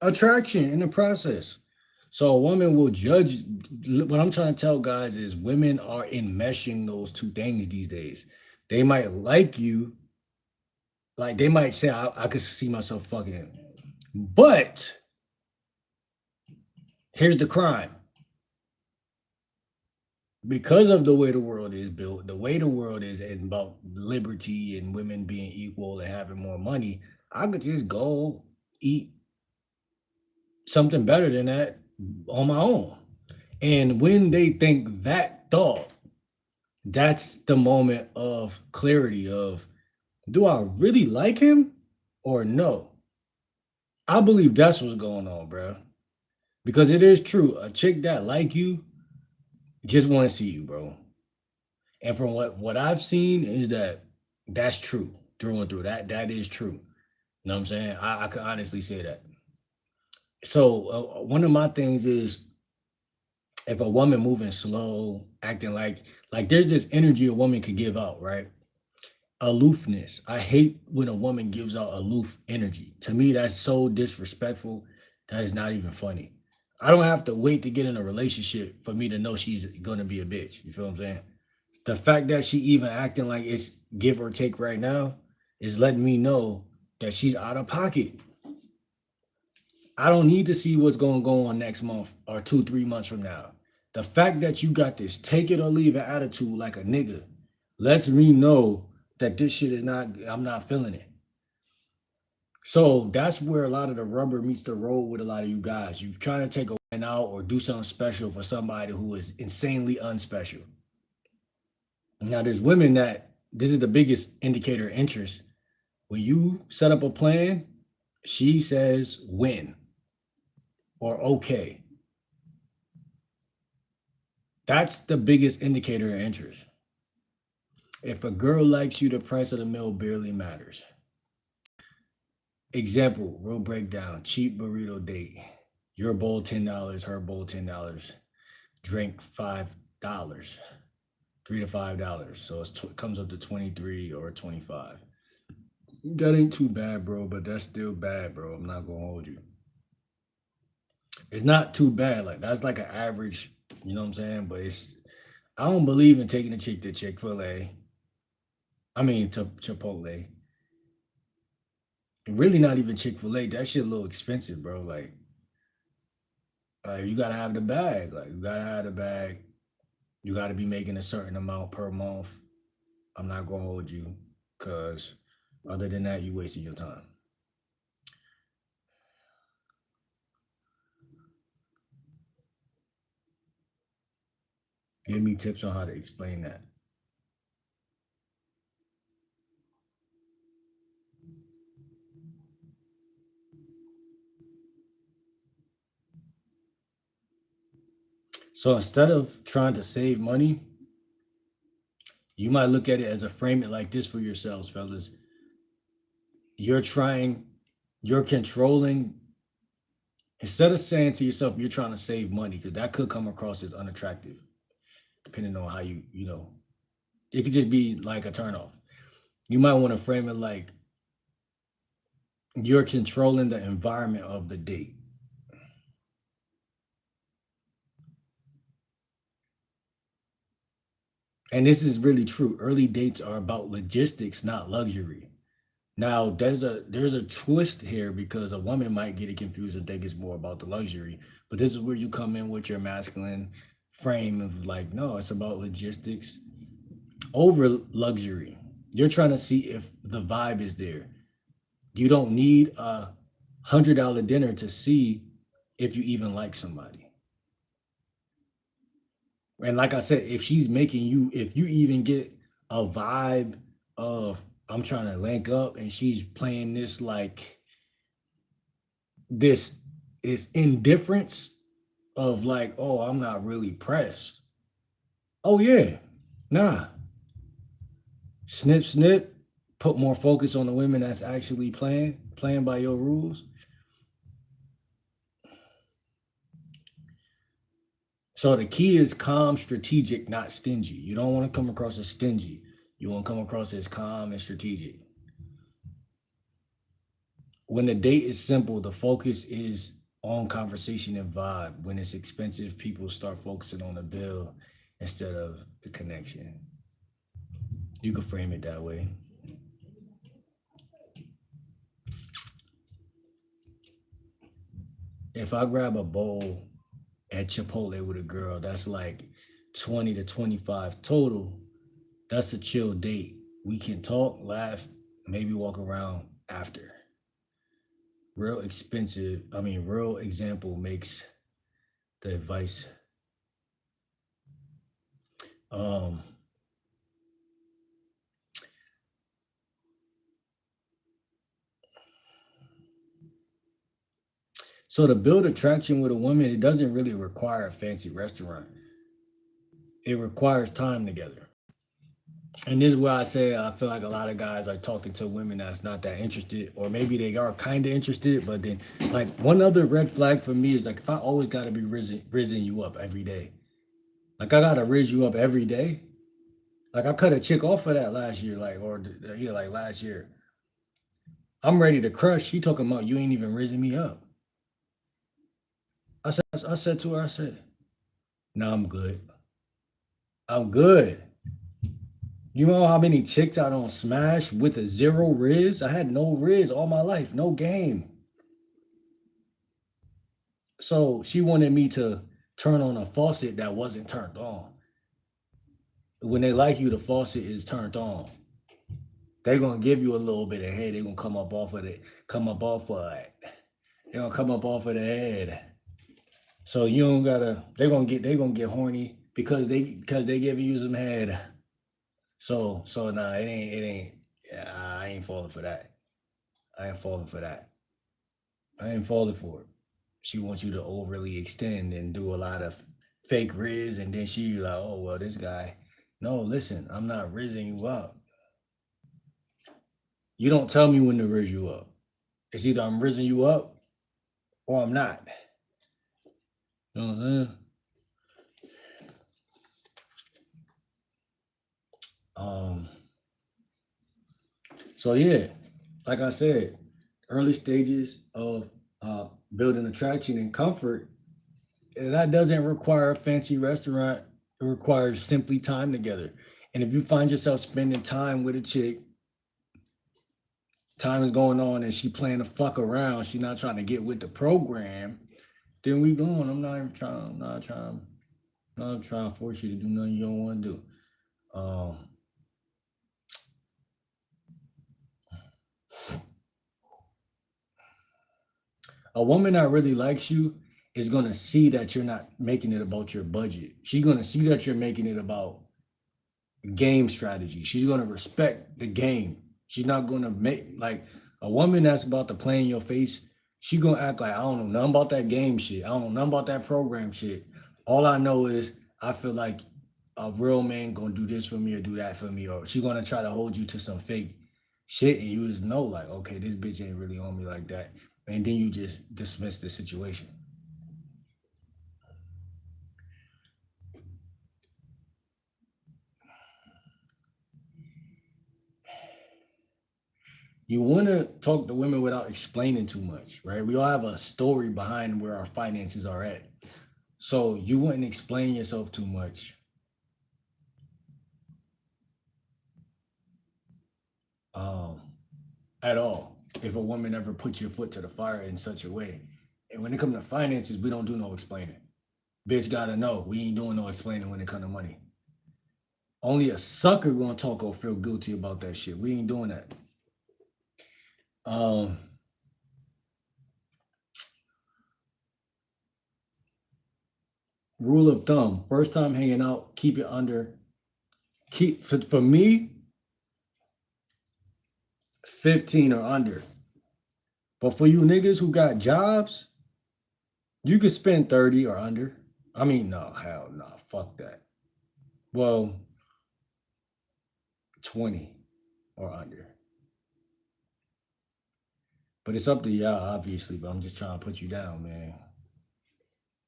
attraction in the process. So a woman will judge. What I'm trying to tell guys is women are enmeshing those two things these days. They might like you, like they might say, I could see myself fucking him. But here's the crime. Because of the way the world is built, the way the world is about liberty and women being equal and having more money, I could just go eat something better than that on my own. And when they think that thought, that's the moment of clarity of, do I really like him or no? I believe that's what's going on, bro. Because it is true. A chick that like you just want to see you, bro. And from what I've seen is that that's true through and through. That is true. You know what I'm saying? I can honestly say that. So one of my things is, if a woman moving slow, acting like there's this energy a woman could give out, right? Aloofness. I hate when a woman gives out aloof energy. To me, that's so disrespectful. That is not even funny. I don't have to wait to get in a relationship for me to know she's gonna be a bitch. You feel what I'm saying? The fact that she even acting like it's give or take right now is letting me know that she's out of pocket. I don't need to see what's going to go on next month or 2, 3 months from now. The fact that you got this take it or leave it attitude like a nigga lets me know that this shit is not, I'm not feeling it. So that's where a lot of the rubber meets the road with a lot of you guys. You're trying to take a win out or do something special for somebody who is insanely unspecial. Now, there's women that this is the biggest indicator of interest. When you set up a plan, she says win or okay. That's the biggest indicator of interest. If a girl likes you, the price of the meal barely matters. Example, real breakdown, cheap burrito date. Your bowl $10, her bowl $10. Drink $5, $3 to $5. So it comes up to 23 or 25. That ain't too bad, bro, but that's still bad, bro. I'm not gonna hold you. It's not too bad. Like, that's like an average, you know what I'm saying? But it's, I don't believe in taking a chick to Chick-fil-A. I mean to Chipotle. Really not even Chick-fil-A. That shit a little expensive, bro. Like, you gotta have the bag. Like, you gotta have the bag. You gotta be making a certain amount per month. I'm not gonna hold you, cause other than that, you wasting your time. Give me tips on how to explain that. So instead of trying to save money, you might look at it as a frame it like this for yourselves, fellas. You're trying, you're controlling, instead of saying to yourself you're trying to save money, because that could come across as unattractive, depending on how you know. It could just be like a turnoff. You might want to frame it like you're controlling the environment of the date. And this is really true. Early dates are about logistics, not luxury. Now, there's a twist here because a woman might get it confused and think it's more about the luxury. But this is where you come in with your masculine frame of like, no, it's about logistics over luxury. You're trying to see if the vibe is there. You don't need $100 dinner to see if you even like somebody. And like I said, if she's making you, if you even get a vibe of I'm trying to link up and she's playing this like this is indifference of like, oh, I'm not really pressed. Oh yeah, nah. Snip, snip. Put more focus on the women that's actually playing by your rules. So the key is calm, strategic, not stingy. You don't want to come across as stingy. You want to come across as calm and strategic. When the date is simple, the focus is on conversation and vibe. When it's expensive, people start focusing on the bill instead of the connection. You can frame it that way. If I grab a bowl at Chipotle with a girl, that's like 20 to 25 total. That's a chill date. We can talk, laugh, maybe walk around after. Real example makes the advice. Um, so to build attraction with a woman, it doesn't really require a fancy restaurant. It requires time together. And this is where I say I feel like a lot of guys are talking to women that's not that interested, or maybe they are kind of interested, but then like one other red flag for me is like if I always got to be rizzing you up every day, like I gotta rizz you up every day. Like I cut a chick off of that last year, like or yeah, like last year. I'm ready to crush. She talking about you ain't even rizzing me up. I said to her, I said, no, I'm good. I'm good. You know how many chicks I don't smash with a zero riz? I had no riz all my life, no game. So she wanted me to turn on a faucet that wasn't turned on. When they like you, the faucet is turned on. They're gonna give you a little bit of head. They're gonna come up off of it, come up off of it. They're gonna come up off of the head. So you don't gotta. They're gonna get horny because they giving you some head. So nah, it ain't. Yeah, I ain't falling for that. I ain't falling for that. I ain't falling for it. She wants you to overly extend and do a lot of fake riz, and then she like, oh well, this guy. No, listen, I'm not rizzing you up. You don't tell me when to riz you up. It's either I'm rizzing you up or I'm not. You know what I'm saying? Um, so yeah, like I said, early stages of uh, building attraction and comfort, that doesn't require a fancy restaurant. It requires simply time together. And if you find yourself spending time with a chick, time is going on and she playing the fuck around, she not trying to get with the program, then we going. I'm not trying to force you to do nothing you don't want to do. Um, a woman that really likes you is gonna see that you're not making it about your budget. She's gonna see that you're making it about game strategy. She's gonna respect the game. She's not gonna make like a woman that's about to play in your face. She gonna act like I don't know nothing about that game shit. I don't know nothing about that program shit. All I know is I feel like a real man gonna do this for me or do that for me, or she gonna try to hold you to some fake shit, and you just know like, okay, this bitch ain't really on me like that, and then you just dismiss the situation. You want to talk to women without explaining too much, right? We all have a story behind where our finances are at. So you wouldn't explain yourself too much um, at all if a woman ever puts your foot to the fire in such a way. And when it comes to finances, we don't do no explaining. Bitch gotta know we ain't doing no explaining when it comes to money. Only a sucker gonna talk or feel guilty about that shit. We ain't doing that. Um, Rule of thumb: first time hanging out, keep it under. Keep for me, 15 or under. But for you niggas who got jobs, you could spend 30 or under. I mean, no, hell no, fuck that. Well, 20 or under. But it's up to y'all, obviously. But I'm just trying to put you down, man.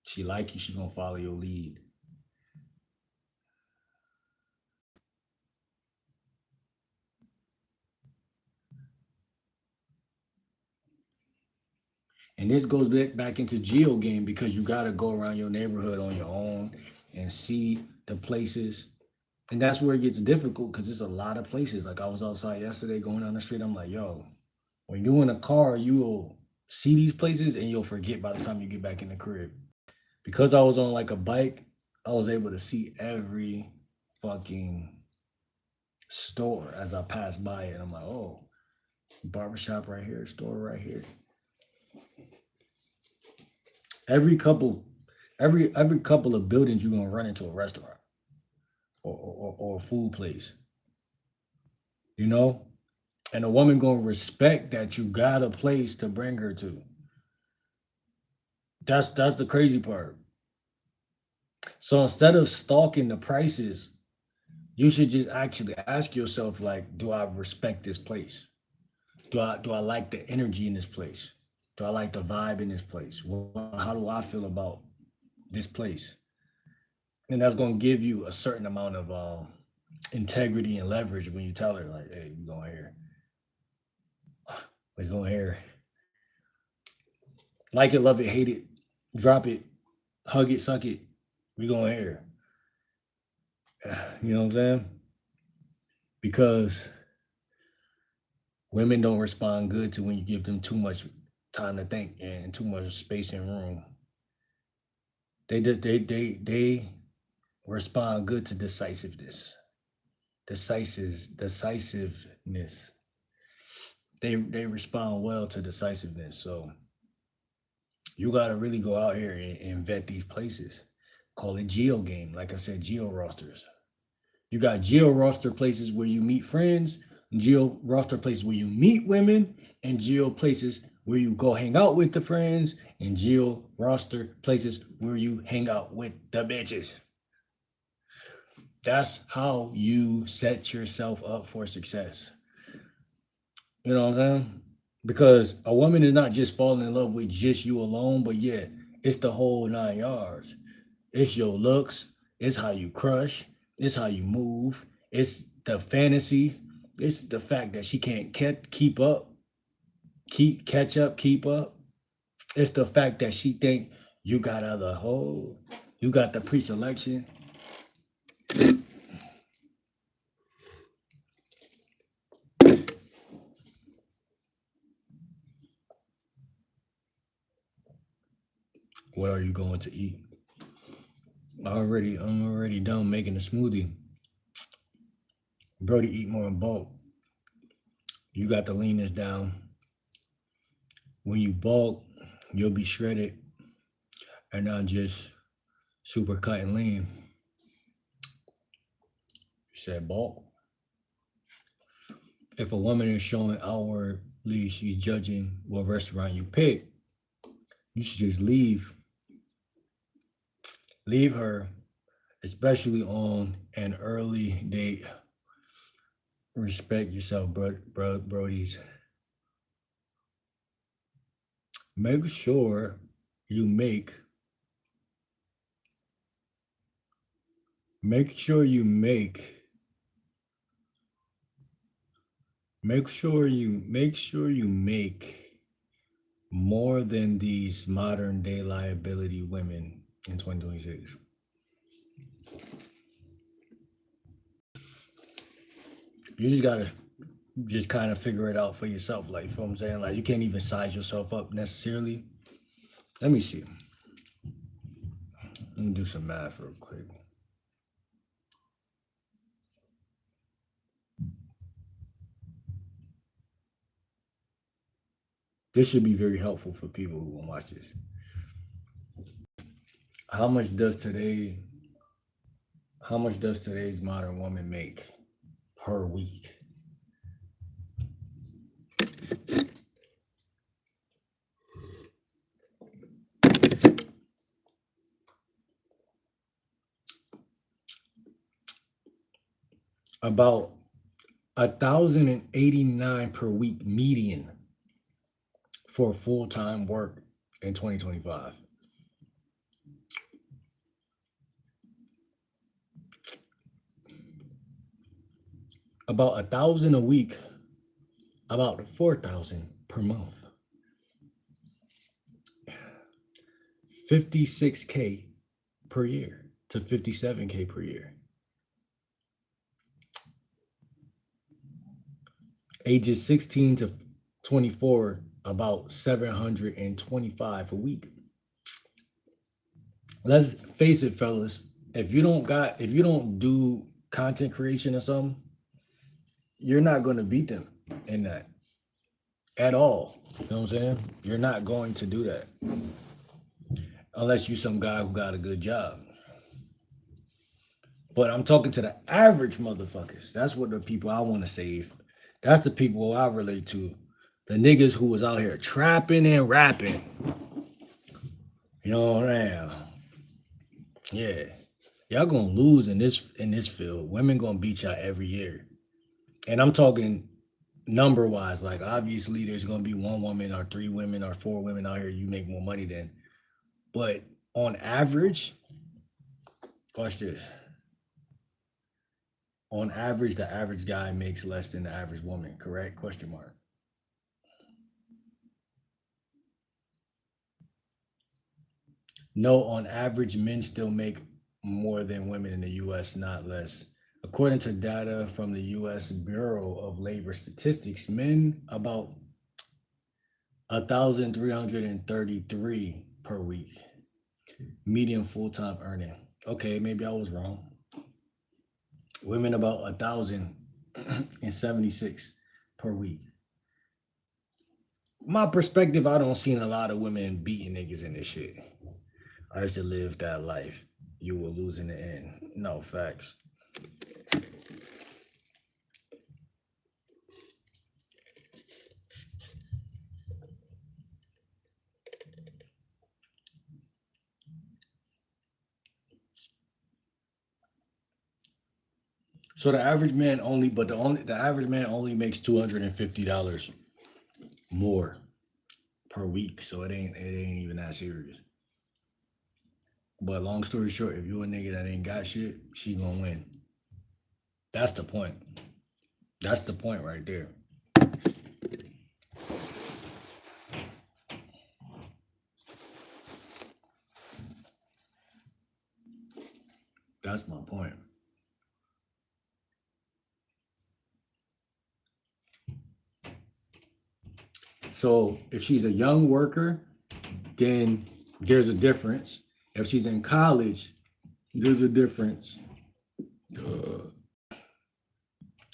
She like you, she gonna follow your lead. And this goes back into geo game because you gotta go around your neighborhood on your own and see the places. And that's where it gets difficult because there's a lot of places. Like I was outside yesterday going down the street. I'm like, yo, when you're in a car, you will see these places and you'll forget by the time you get back in the crib. Because I was on like a bike, I was able to see every fucking store as I passed by it. And I'm like, oh, barbershop right here, store right here. Every couple, every couple of buildings, you're gonna run into a restaurant or a food place, you know? And a woman gonna respect that you got a place to bring her to. That's the crazy part. So instead of stalking the prices, you should just actually ask yourself, like, do I respect this place? Do I like the energy in this place? Do I like the vibe in this place? How do I feel about this place? And that's gonna give you a certain amount of integrity and leverage when you tell her, like, hey, we going here, we going here, like it, love it, hate it, drop it, hug it, suck it, we going here. You know what I'm saying? Because women don't respond good to when you give them too much time to think and too much space and room. They respond good to decisiveness. Decisiveness. They respond well to decisiveness. So you gotta really go out here and vet these places. Call it geo game. Like I said, geo rosters. You got geo roster places where you meet friends, geo roster places where you meet women, and geo places where you go hang out with the friends, and geo roster places where you hang out with the bitches. That's how you set yourself up for success. You know what I'm saying? Because a woman is not just falling in love with just you alone, but yeah, it's the whole 9 yards. It's your looks, it's how you crush, it's how you move, it's the fantasy, it's the fact that she can't keep up, catch up, keep up. It's the fact that she think you got other whole, you got the pre-selection. What are you going to eat? I'm already done making a smoothie. Brody, eat more in bulk. You got to lean this down. When you bulk, you'll be shredded and not just super cut and lean. You said bulk. If a woman is showing outwardly she's judging what restaurant you pick, you should just leave. Leave her, especially on an early date. Respect yourself, Brodies. Make sure you make sure you make sure you make more than these modern day liability women in 2026. You just gotta just kind of figure it out for yourself. Like, you know what I'm saying? Like, you can't even size yourself up necessarily. Let me see. Let me do some math real quick. This should be very helpful for people who want to watch this. How much does today? How much does today's modern woman make per week? About 1,089 per week median for full time work in 2025. About 1,000 a week, about 4,000 per month. 56K per year to 57K per year. Ages 16 to 24, about 725 a week. Let's face it, fellas. If you don't do content creation or something, you're not gonna beat them in that at all. You know what I'm saying? You're not going to do that unless you're some guy who got a good job. But I'm talking to the average motherfuckers. That's what the people I want to save. That's the people I relate to. The niggas who was out here trapping and rapping. You know what I'm saying? Yeah. Y'all gonna lose in this field. Women gonna beat y'all every year. And I'm talking number wise. Like, obviously there's gonna be one woman or three women or four women out here you make more money than. But on average, watch this. On average, the average guy makes less than the average woman, correct? Question mark. No, on average, men still make more than women in the US, not less. According to data from the US Bureau of Labor Statistics, men about 1,333 per week, median full-time earning. Okay, maybe I was wrong. Women about 1,076 per week. My perspective, I don't seen a lot of women beating niggas in this shit. I used to live that life. You will lose in the end. No facts. So the average man only, but the average man only makes $250 more per week. So it ain't even that serious. But long story short, if you a nigga that ain't got shit, she gonna win. That's the point. That's the point right there. That's my point. So if she's a young worker, then there's a difference. If she's in college, there's a difference. Duh,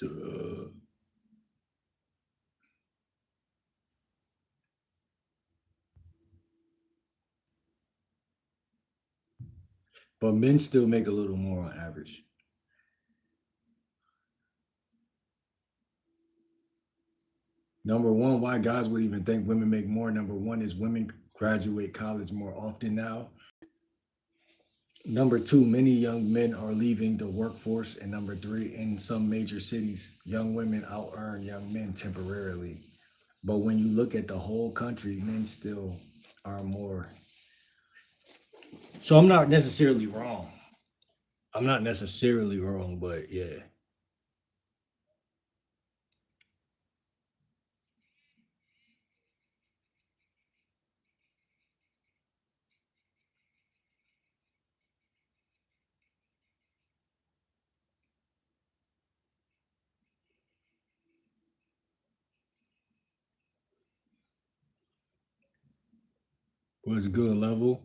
duh. But men still make a little more on average. Number one, why guys would even think women make more. Number one is women graduate college more often now. Number two, many young men are leaving the workforce. And number three, in some major cities, young women out earn young men temporarily. But when you look at the whole country, men still are more. So I'm not necessarily wrong. I'm not necessarily wrong, but yeah. Was good level.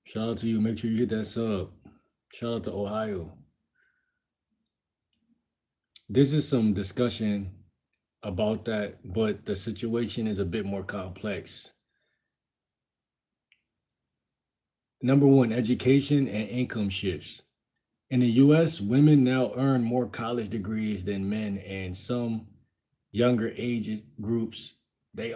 Shout out to you. Make sure you hit that sub. Shout out to Ohio. This is some discussion about that, but the situation is a bit more complex. Number one, education and income shifts. In the US, women now earn more college degrees than men, and some younger age groups they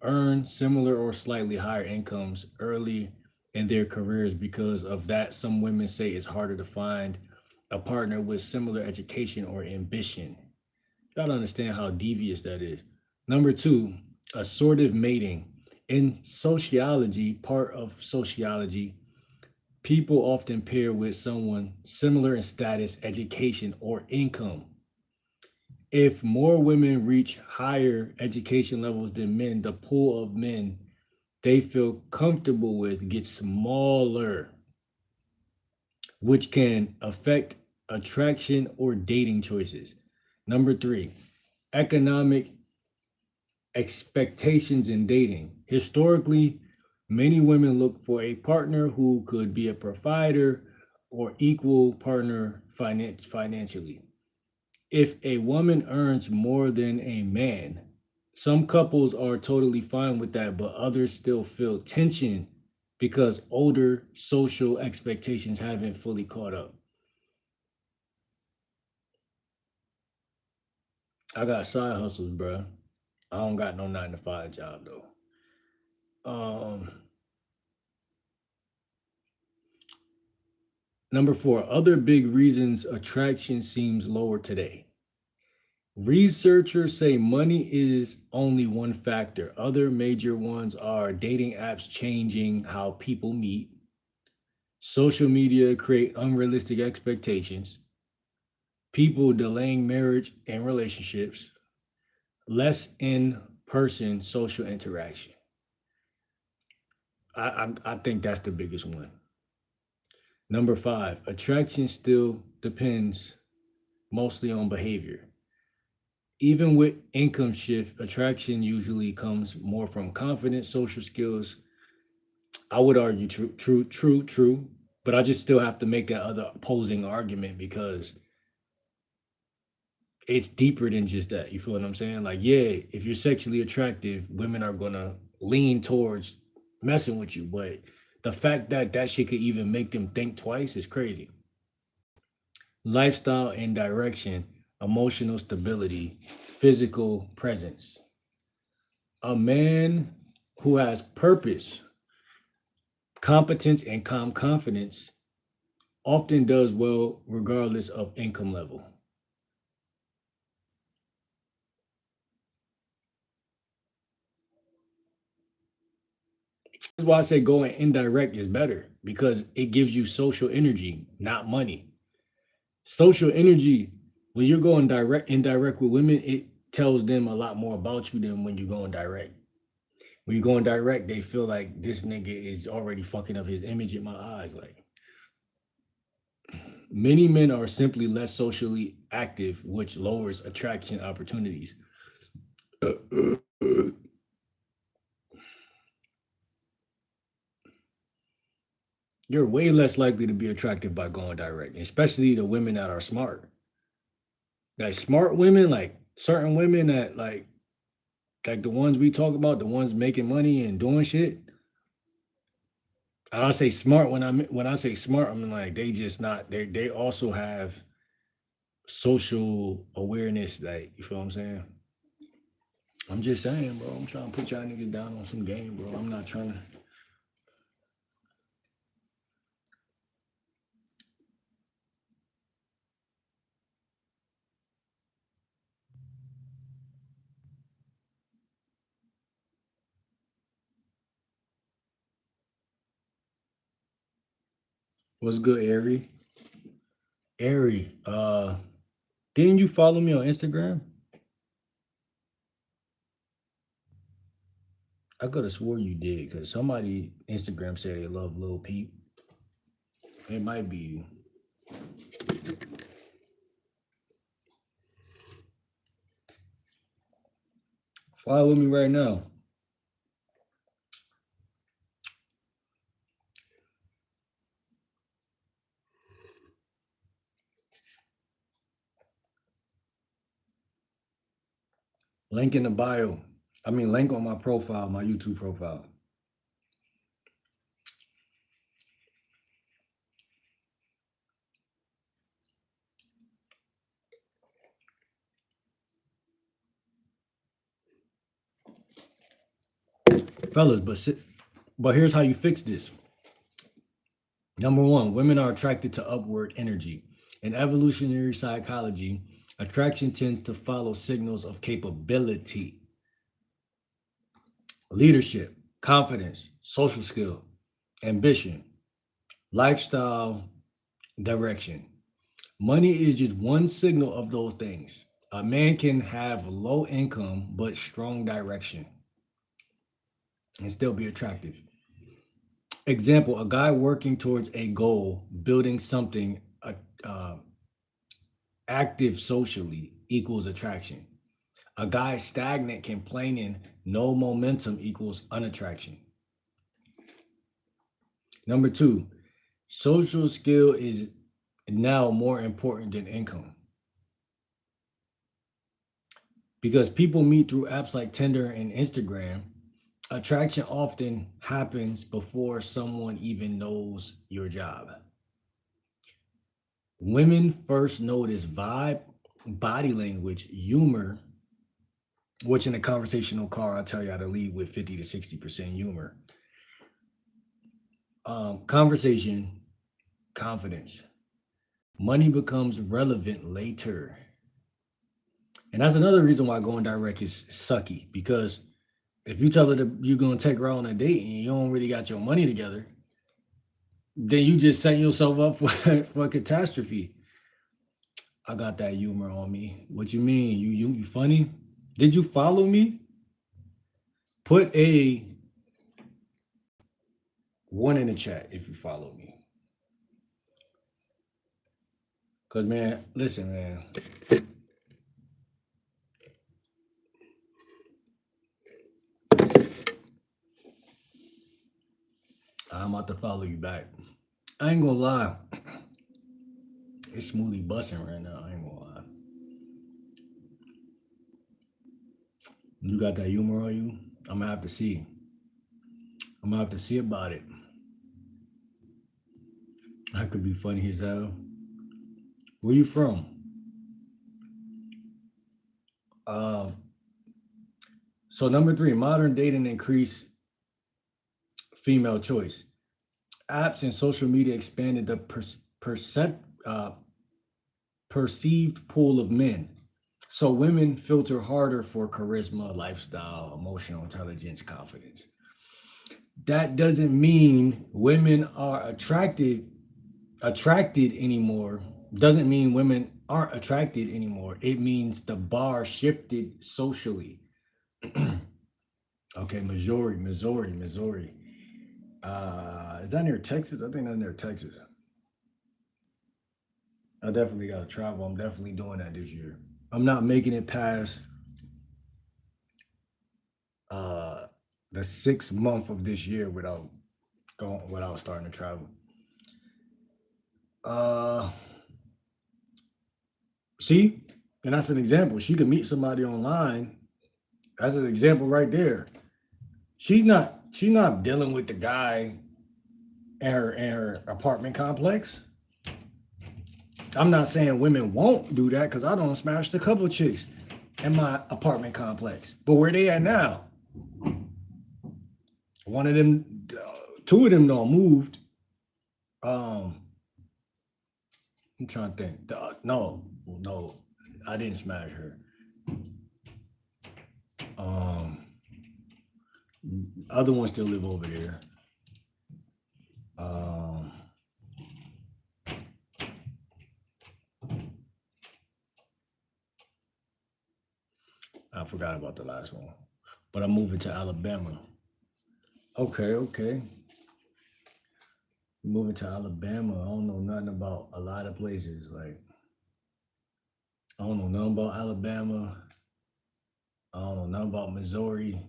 earn similar or slightly higher incomes early in their careers. Because of that, some women say it's harder to find a partner with similar education or ambition. You gotta understand how devious that is. Number two, assortative mating. In sociology, part of sociology, people often pair with someone similar in status, education, or income. If more women reach higher education levels than men, the pool of men they feel comfortable with gets smaller, which can affect attraction or dating choices. Number three, economic expectations in dating. Historically, many women look for a partner who could be a provider or equal partner financially. If a woman earns more than a man, some couples are totally fine with that, but others still feel tension because older social expectations haven't fully caught up. I got side hustles, bro. I don't got no 9 to 5 job though. Um, Number four, other big reasons attraction seems lower today. Researchers say money is only one factor. Other major ones are dating apps changing how people meet, social media create unrealistic expectations, people delaying marriage and relationships, less in-person social interaction. I think that's the biggest one. Number five, attraction still depends mostly on behavior. Even with income shift, attraction usually comes more from confidence, social skills. I would argue true. But I just still have to make that other opposing argument because it's deeper than just that. You feel what I'm saying? Like, yeah, if you're sexually attractive, women are gonna lean towards messing with you. But the fact that that shit could even make them think twice is crazy. Lifestyle and direction, emotional stability, physical presence. A man who has purpose, competence, and calm confidence often does well regardless of income level. That's why I say going indirect is better because it gives you social energy, not money. Social energy, when you're going direct, indirect with women, it tells them a lot more about you than when you're going direct. When you're going direct, they feel like this nigga is already fucking up his image in my eyes. Like many men are simply less socially active, which lowers attraction opportunities. You're way less likely to be attracted by going direct, especially the women that are smart. Like smart women, like certain women that like the ones we talk about, the ones making money and doing shit. I say smart when I say smart, I'm like they just not they also have social awareness. Like you feel what I'm saying? I'm just saying, bro. I'm trying to put y'all niggas down on some game, bro. I'm not trying to. What's good, Ari? Ari, didn't you follow me on Instagram? I could have swore you did because somebody Instagram said they love Lil Peep. It might be you. Follow me right now. Link in the bio. I mean, link on my profile, my YouTube profile. Fellas, but here's how you fix this. Number one, women are attracted to upward energy. In evolutionary psychology, attraction tends to follow signals of capability, leadership, confidence, social skill, ambition, lifestyle, direction. Money is just one signal of those things. A man can have low income but strong direction and still be attractive. Example, a guy working towards a goal, building something uh, active socially equals attraction. A guy stagnant, complaining, no momentum equals unattraction. Number two, social skill is now more important than income because people meet through apps like Tinder and Instagram. Attraction often happens before someone even knows your job. Women first notice vibe, body language, humor, which in a conversational car, I'll tell you how to lead with 50 to 60% humor. Conversation, confidence. Money becomes relevant later. And that's another reason why going direct is sucky because if you tell her that you're going to take her out on a date and you don't really got your money together, then you just set yourself up for a catastrophe. I got that humor on me. What you mean? You funny? Did you follow me? Put a one in the chat if you follow me. Cause man, listen, man. I'm about to follow you back. I ain't gonna lie. It's smoothie busting right now. I ain't gonna lie. You got that humor on you? I'm gonna have to see. I'm gonna have to see about it. That could be funny as hell. Where you from? Uh, so number three, modern dating increase female choice. Apps and social media expanded the perceived pool of men. So women filter harder for charisma, lifestyle, emotional intelligence, confidence. That doesn't mean women are attracted anymore. Doesn't mean women aren't attracted anymore. It means the bar shifted socially. Okay, Missouri. Is that near Texas? I think that's near Texas. I definitely got to travel. I'm definitely doing that this year. I'm not making it past uh the 6 month of this year without starting to travel. Uh See, and that's an example. She could meet somebody online. That's an example right there. She's not dealing with the guy in her apartment complex. I'm not saying women won't do that because I don't smashed a couple of chicks in my apartment complex. But where they at now? One of them, two of them don't moved. Um, I'm trying to think. No, I didn't smash her. Um, other ones still live over there. Um, I forgot about the last one, but I'm moving to Alabama. Okay. Moving to Alabama. I don't know nothing about a lot of places. Like I don't know nothing about Alabama. I don't know nothing about Missouri.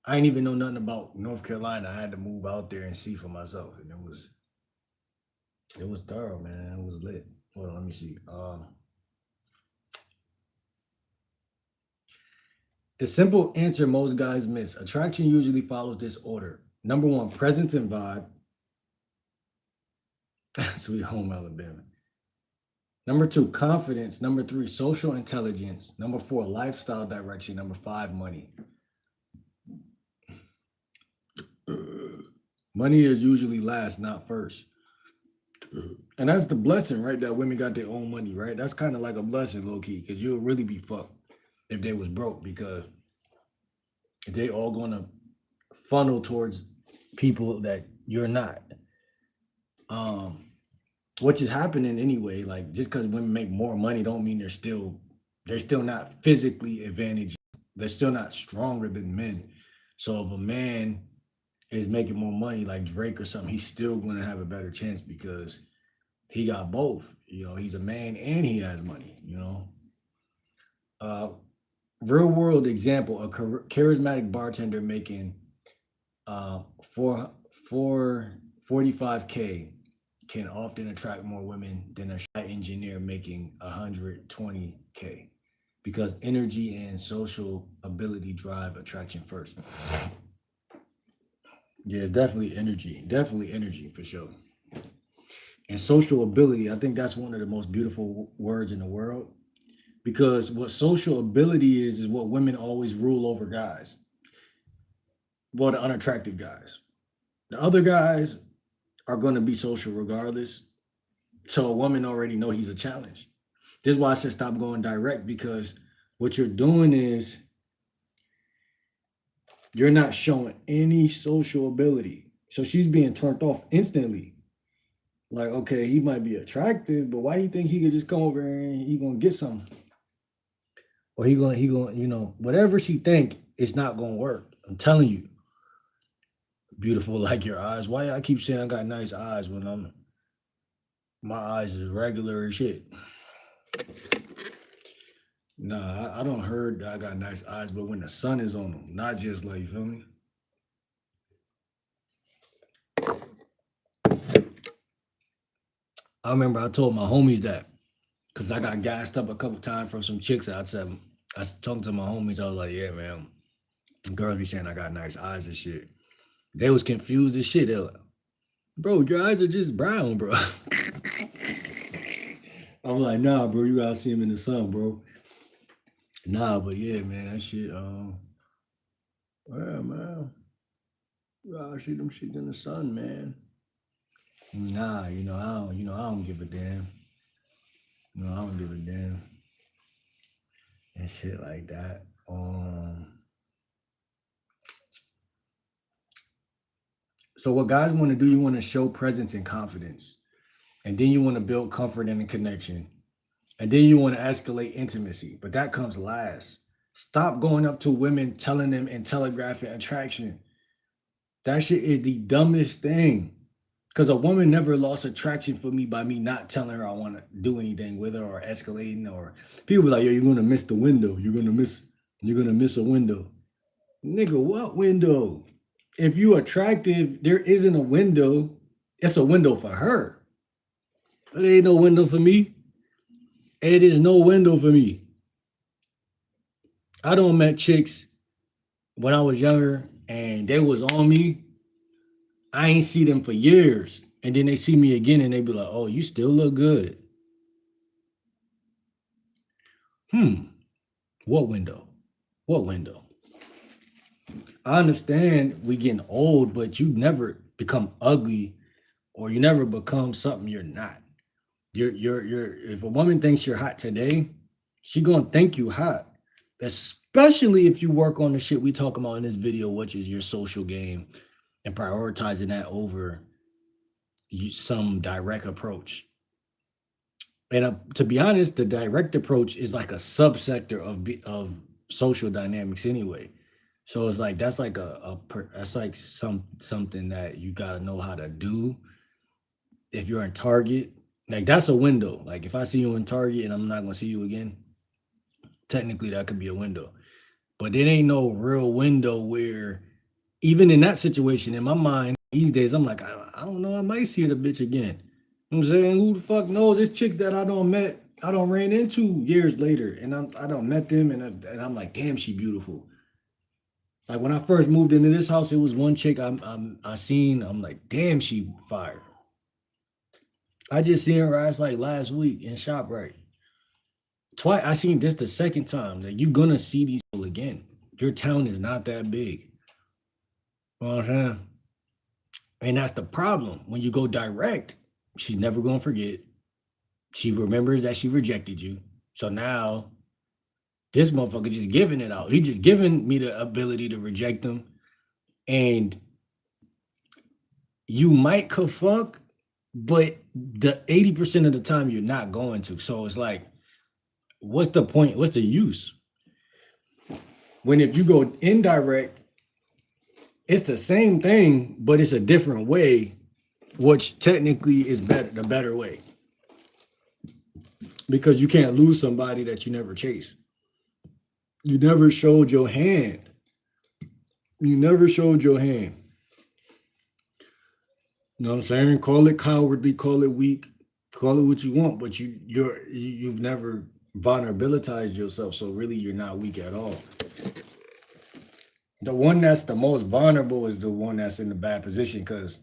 I didn't even know nothing about North Carolina. I had to move out there and see for myself, and it was thorough, man. It was lit. Hold on, let me see. The simple answer most guys miss. Attraction usually follows this order. Number one, presence and vibe. Sweet home Alabama. Number two, confidence. Number three, social intelligence. Number four, lifestyle direction. Number five, money. Money is usually last, not first. And that's the blessing, right? That women got their own money, right? That's kind of like a blessing, low key, because you'll really be fucked if they was broke because they all gonna funnel towards people that you're not. Um, which is happening anyway. Like just because women make more money, don't mean they're still not physically advantaged. They're still not stronger than men. So if a man is making more money, like Drake or something, he's still going to have a better chance because he got both. He's a man and he has money. Uh, real world example: a charismatic bartender making uh, four four 45K can often attract more women than a shy engineer making 120K because energy and social ability drive attraction first. Yeah, definitely energy for sure. And social ability, I think that's one of the most beautiful words in the world because what social ability is what women always rule over guys. Well, the unattractive guys. The other guys are going to be social regardless. So a woman already know he's a challenge. This is why I said stop going direct because what you're doing is you're not showing any social ability. So she's being turned off instantly. Like, okay, he might be attractive, but why do you think he could just come over and he gonna get something? Or he gonna, whatever she think, it's not gonna work. I'm telling you, beautiful like your eyes. Why I keep saying I got nice eyes when my eyes is regular as shit. Nah, I don't heard that I got nice eyes, but when the sun is on them, not just like you feel me. I remember I told my homies that because I got gassed up a couple times from some chicks. I was talking to my homies. I was like, yeah, man, girls be saying I got nice eyes and shit. They was confused as shit. They were like, bro, your eyes are just brown, bro. I'm like, nah, bro, you gotta see them in the sun, bro. Nah, but yeah, man, that shit. Yeah, man, you gotta see them shit in the sun, man. Nah, I don't give a damn. I don't give a damn and shit like that. So what guys want to do, you want to show presence and confidence, and then you want to build comfort and a connection, and then you want to escalate intimacy. But that comes last. Stop going up to women, telling them and telegraphing attraction. That shit is the dumbest thing. Because a woman never lost attraction for me by me not telling her I want to do anything with her or escalating or people be like, yo, you're gonna miss the window. You're gonna miss a window. Nigga, what window? If you attractive, there isn't a window. It's a window for her. It ain't no window for me. It is no window for me. I don't met chicks when I was younger and they was on me. I ain't see them for years. And then they see me again and they be like, oh, you still look good. Hmm. What window? What window? I understand we getting old, but you never become ugly or you never become something you're not. You're if a woman thinks you're hot today, she gonna think you hot. Especially if you work on the shit we talk about in this video, which is your social game and prioritizing that over some direct approach. And to be honest, the direct approach is like a subsector of social dynamics anyway. So it's like that's like that's like something that you gotta know how to do if you're in Target. Like that's a window. Like if I see you in Target and I'm not gonna see you again, technically that could be a window. But it ain't no real window where even in that situation, in my mind these days, I'm like, I don't know, I might see the bitch again. You know what I'm saying? Who the fuck knows? This chick that I don't met, I don't ran into years later, and I don't met them, and I'm like, damn, she beautiful. Like when I first moved into this house, it was one chick I seen. I'm like, damn, she fire. I just seen her ass like last week in Shoprite. Twice I seen this the second time. That you gonna see these people again. Your town is not that big. You know what I'm saying? And that's the problem. When you go direct, she's never gonna forget. She remembers that she rejected you. So now this motherfucker just giving it out. He just giving me the ability to reject them. And you might could fuck, but the 80% of the time you're not going to. So it's like, what's the point? What's the use? When if you go indirect, it's the same thing, but it's a different way, which technically is better, the better way. Because you can't lose somebody that you never chased. You never showed your hand. You never showed your hand. You know what I'm saying? Call it cowardly, call it weak, call it what you want, but you've never vulnerabilized yourself, so really you're not weak at all. The one that's the most vulnerable is the one that's in the bad position because,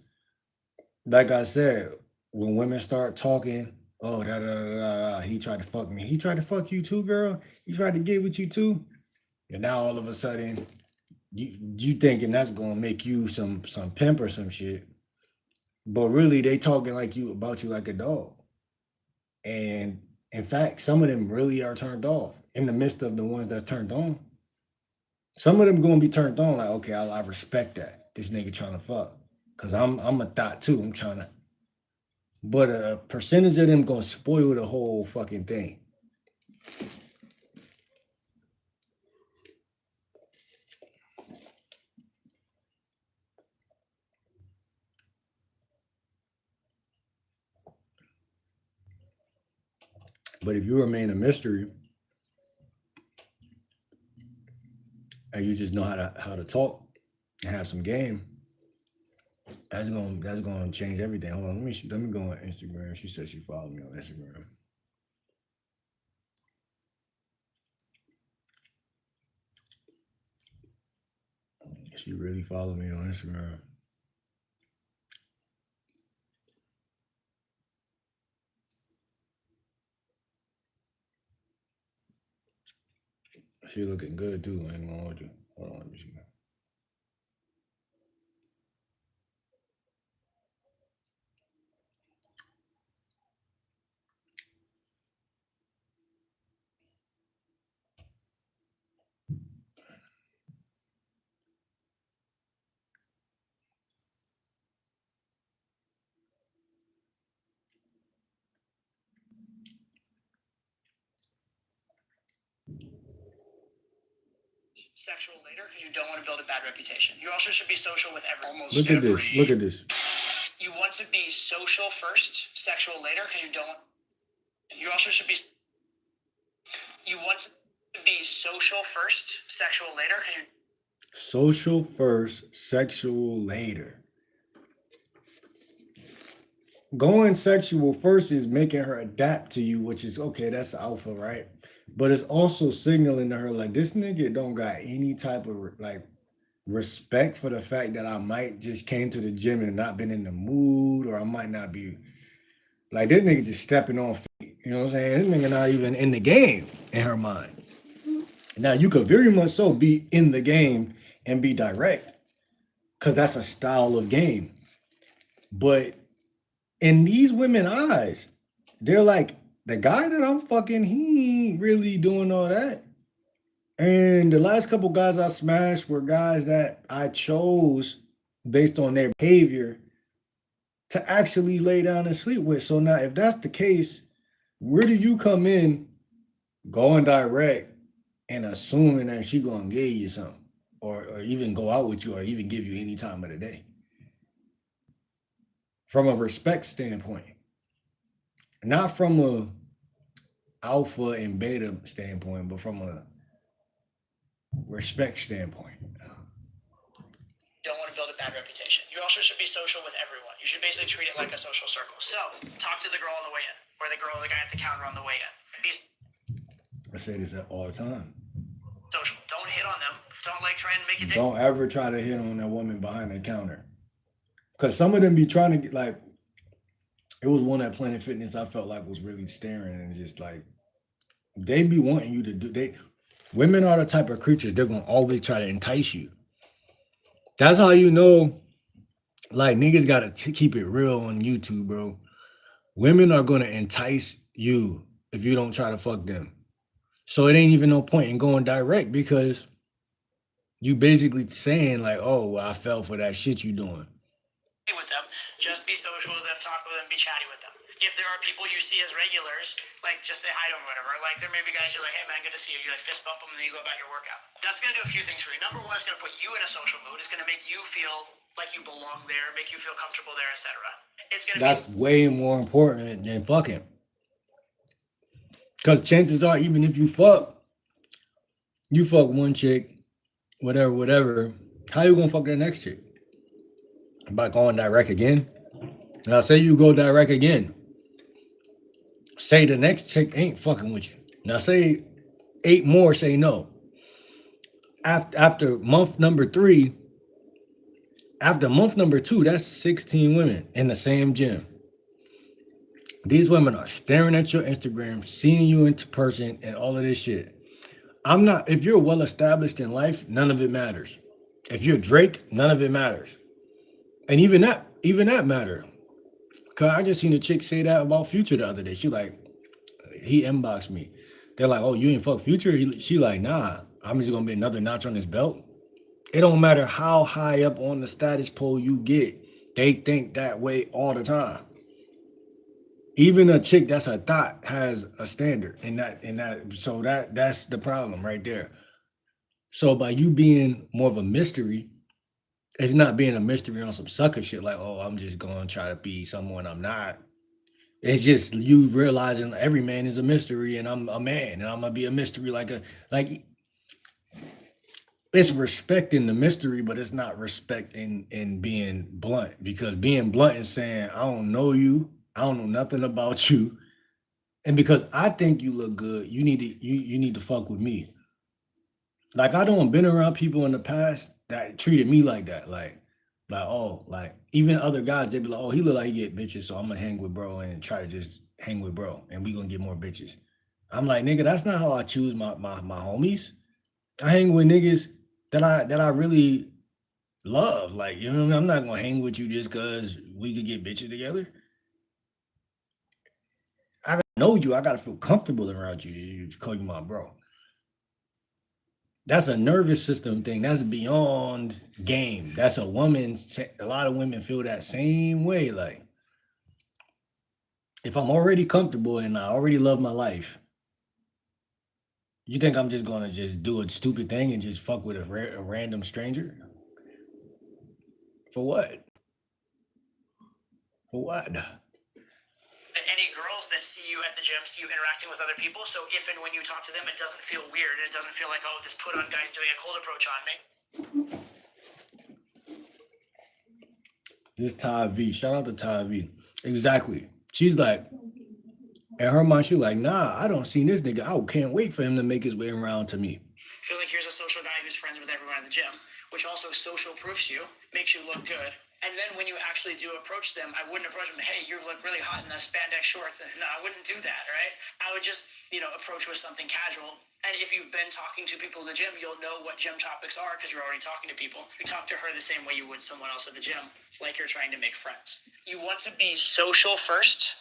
like I said, when women start talking, oh, da da da da, he tried to fuck me. He tried to fuck you too, girl. He tried to get with you too, and now all of a sudden, you thinking that's gonna make you some pimp or some shit, but really they talking like you about you like a dog. And in fact, some of them really are turned off in the midst of the ones that's turned on. Some of them gonna be turned on, like, okay, I respect that. This nigga trying to fuck. Cause I'm a thought too. I'm trying to, but a percentage of them gonna spoil the whole fucking thing. But if you remain a mystery and you just know how to talk and have some game, that's gonna change everything. Hold on, let me go on Instagram. She said she followed me on Instagram. She really followed me on Instagram. She looking good too. I ain't gonna hold you. Hold on, let me see. Sexual later because you don't want to build a bad reputation. You also should be social with everyone. Look at this. Look at this. You want to be social first, sexual later because you don't. You also should be. You want to be social first, sexual later because you. Social first, sexual later. Going sexual first is making her adapt to you, which is okay, that's alpha, right? But it's also signaling to her like this nigga don't got any type of like respect for the fact that I might just came to the gym and not been in the mood, or I might not be like this nigga just stepping on feet. You know what I'm saying? This nigga not even in the game in her mind. Now you could very much so be in the game and be direct, because that's a style of game. But in these women eyes, they're like, the guy that I'm fucking, he ain't really doing all that. And the last couple guys I smashed were guys that I chose based on their behavior to actually lay down and sleep with. So now, if that's the case, where do you come in going direct and assuming that she gonna give you something, or even go out with you, or even give you any time of the day? From a respect standpoint, not from a alpha and beta standpoint, but from a respect standpoint. Don't want to build a bad reputation. You also should be social with everyone. You should basically treat it like a social circle. So, talk to the girl on the way in, or the guy at the counter on the way in. say this all the time. social. Don't hit on them. Don't like try and make it. Don't ever try to hit on that woman behind the counter. Cause some of them be trying to get like it was one at Planet Fitness I felt like was really staring and just like they be wanting you to do they women are the type of creatures they're gonna always try to entice you. That's how you know like niggas gotta keep it real on YouTube, bro. Women are gonna entice you if you don't try to fuck them. So it ain't even no point in going direct because you basically saying like, oh, well, I fell for that shit you doing. With them, just be social with them, talk with them, be chatty with them. If there are people you see as regulars, like just say hi to them, or whatever. Like there may be guys you're like, hey man, good to see you. You like fist bump them, and then you go about your workout. That's gonna do a few things for you. Number one, it's gonna put you in a social mood. It's gonna make you feel like you belong there, make you feel comfortable there, etc. It's gonna. That's way more important than fucking. Because chances are, even if you fuck one chick, whatever, whatever. How you gonna fuck that next chick? By going direct again? Now say you go direct again. Say the next chick ain't fucking with you. Now say 8 more say no. After month number 3, after month number 2, that's 16 women in the same gym. These women are staring at your Instagram, seeing you in person, and all of this shit. I'm not, if you're well established in life, none of it matters. If you're Drake, none of it matters. And even that matter. Cause I just seen a chick say that about Future the other day. She like, he inboxed me. They're like, oh, you ain't fuck Future? She like, nah, I'm just gonna be another notch on his belt. It don't matter how high up on the status pole you get, they think that way all the time. Even a chick that's a thought has a standard, so that's the problem right there. So by you being more of a mystery, it's not being a mystery on some sucker shit like, oh, I'm just gonna try to be someone I'm not. It's just you realizing every man is a mystery and I'm a man and I'm gonna be a mystery like it's respecting the mystery, but it's not respecting in being blunt because being blunt is saying, I don't know you, I don't know nothing about you. And because I think you look good, you need to fuck with me. Like I don't been around people in the past that treated me like that. Like oh, like even other guys, they be like, oh, he look like he get bitches, so I'm gonna hang with bro and try to just hang with bro, and we gonna get more bitches. I'm like, nigga, that's not how I choose my homies. I hang with niggas that I really love. Like, you know what I mean? I'm not gonna hang with you just cause we could get bitches together. I gotta know you. I gotta feel comfortable around you. You call you my bro. That's a nervous system thing. That's beyond game. That's a woman's. A lot of women feel that same way. Like if I'm already comfortable and I already love my life, you think I'm just gonna just do a stupid thing and just fuck with a random stranger? For what? For what? Any girls that see you at the gym, see you interacting with other people. So if and when you talk to them, it doesn't feel weird. It doesn't feel like, oh, this put on guy's doing a cold approach on me. This Ty V. Shout out to Ty V. Exactly. She's like, in her mind, she's like, nah, I don't see this nigga. I can't wait for him to make his way around to me. I feel like here's a social guy who's friends with everyone at the gym, which also social proofs you, makes you look good. And then when you actually do approach them, I wouldn't approach them, hey, you look really hot in the spandex shorts. And no, I wouldn't do that, right? I would just, approach with something casual. And if you've been talking to people in the gym, you'll know what gym topics are because you're already talking to people. You talk to her the same way you would someone else at the gym, like you're trying to make friends. You want to be social first,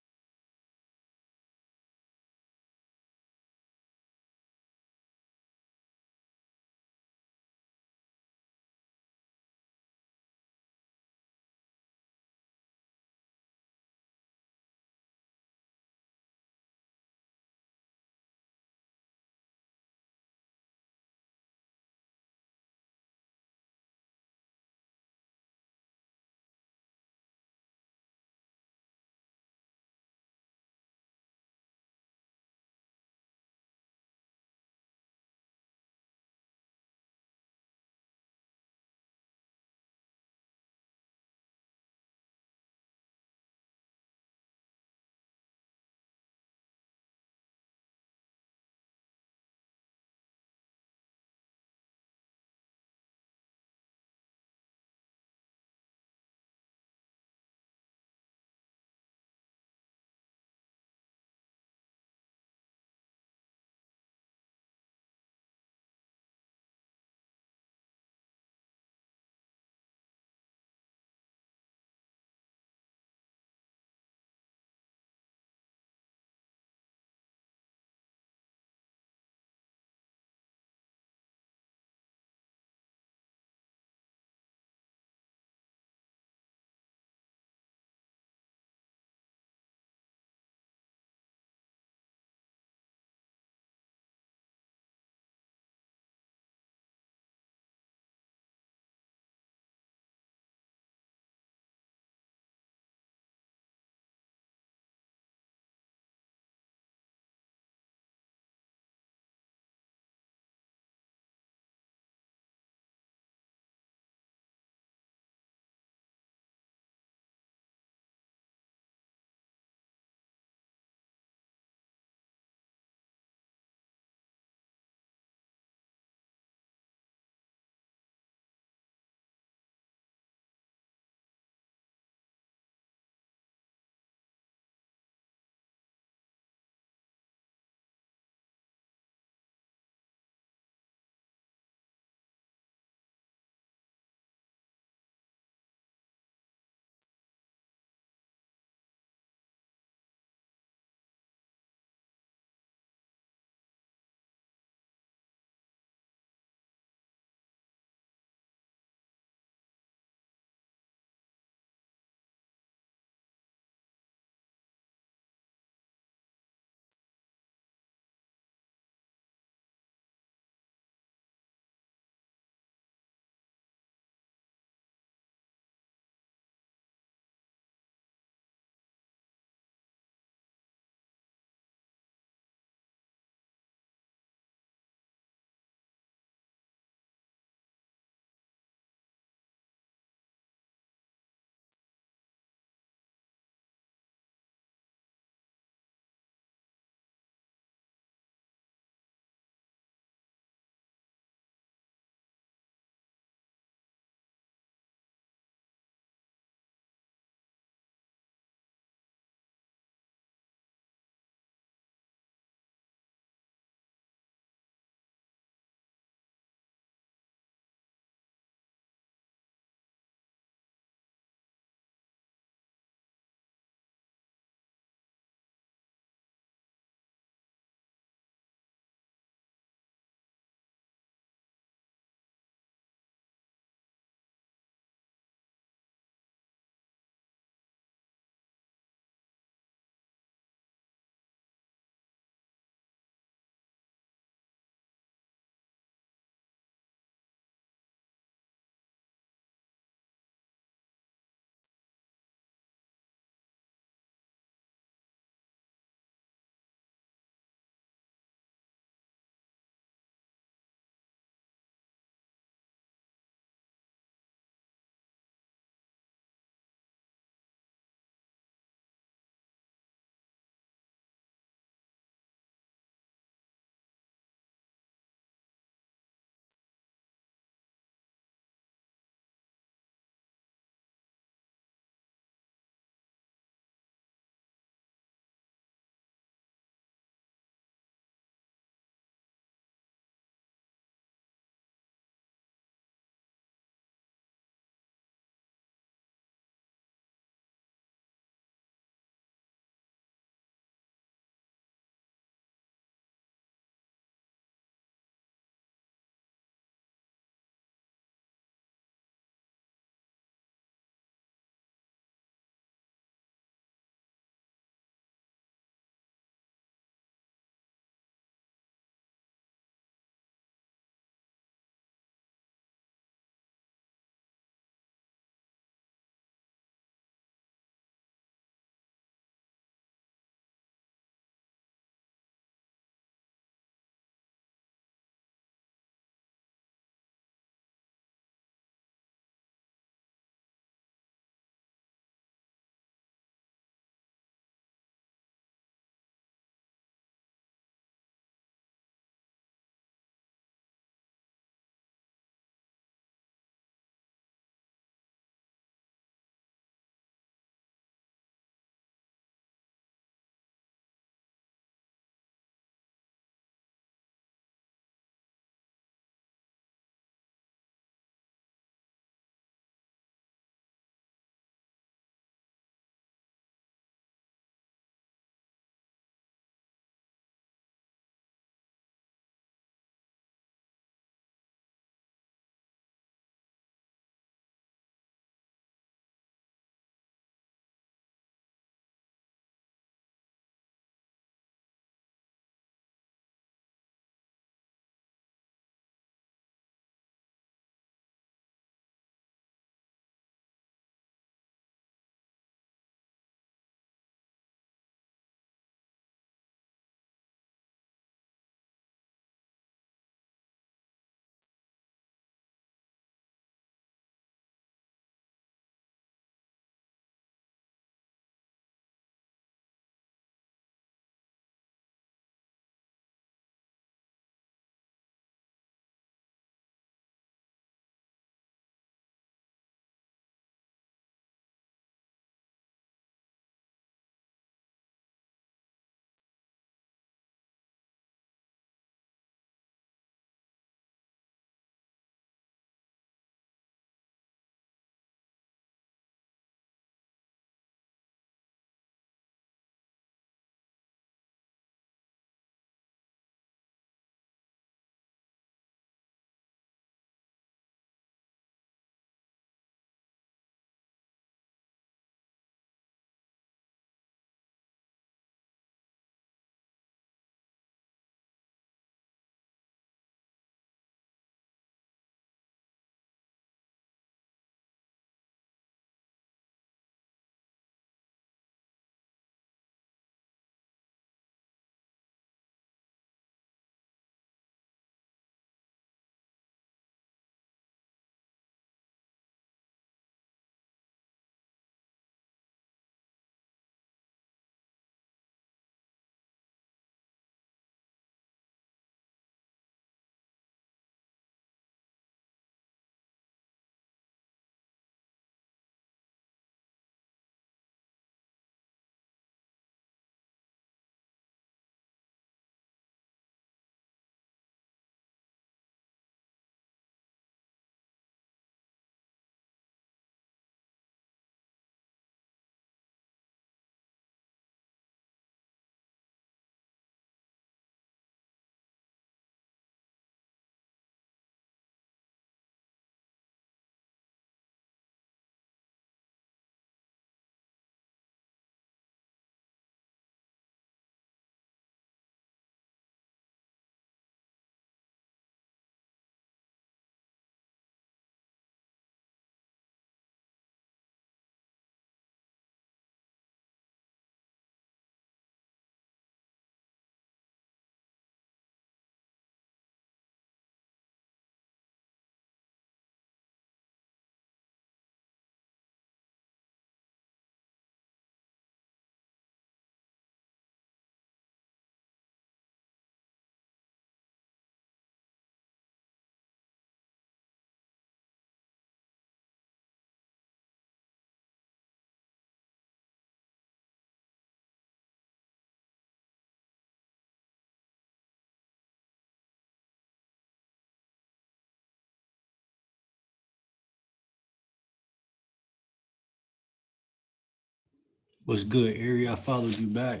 What's good, Ari? I followed you back.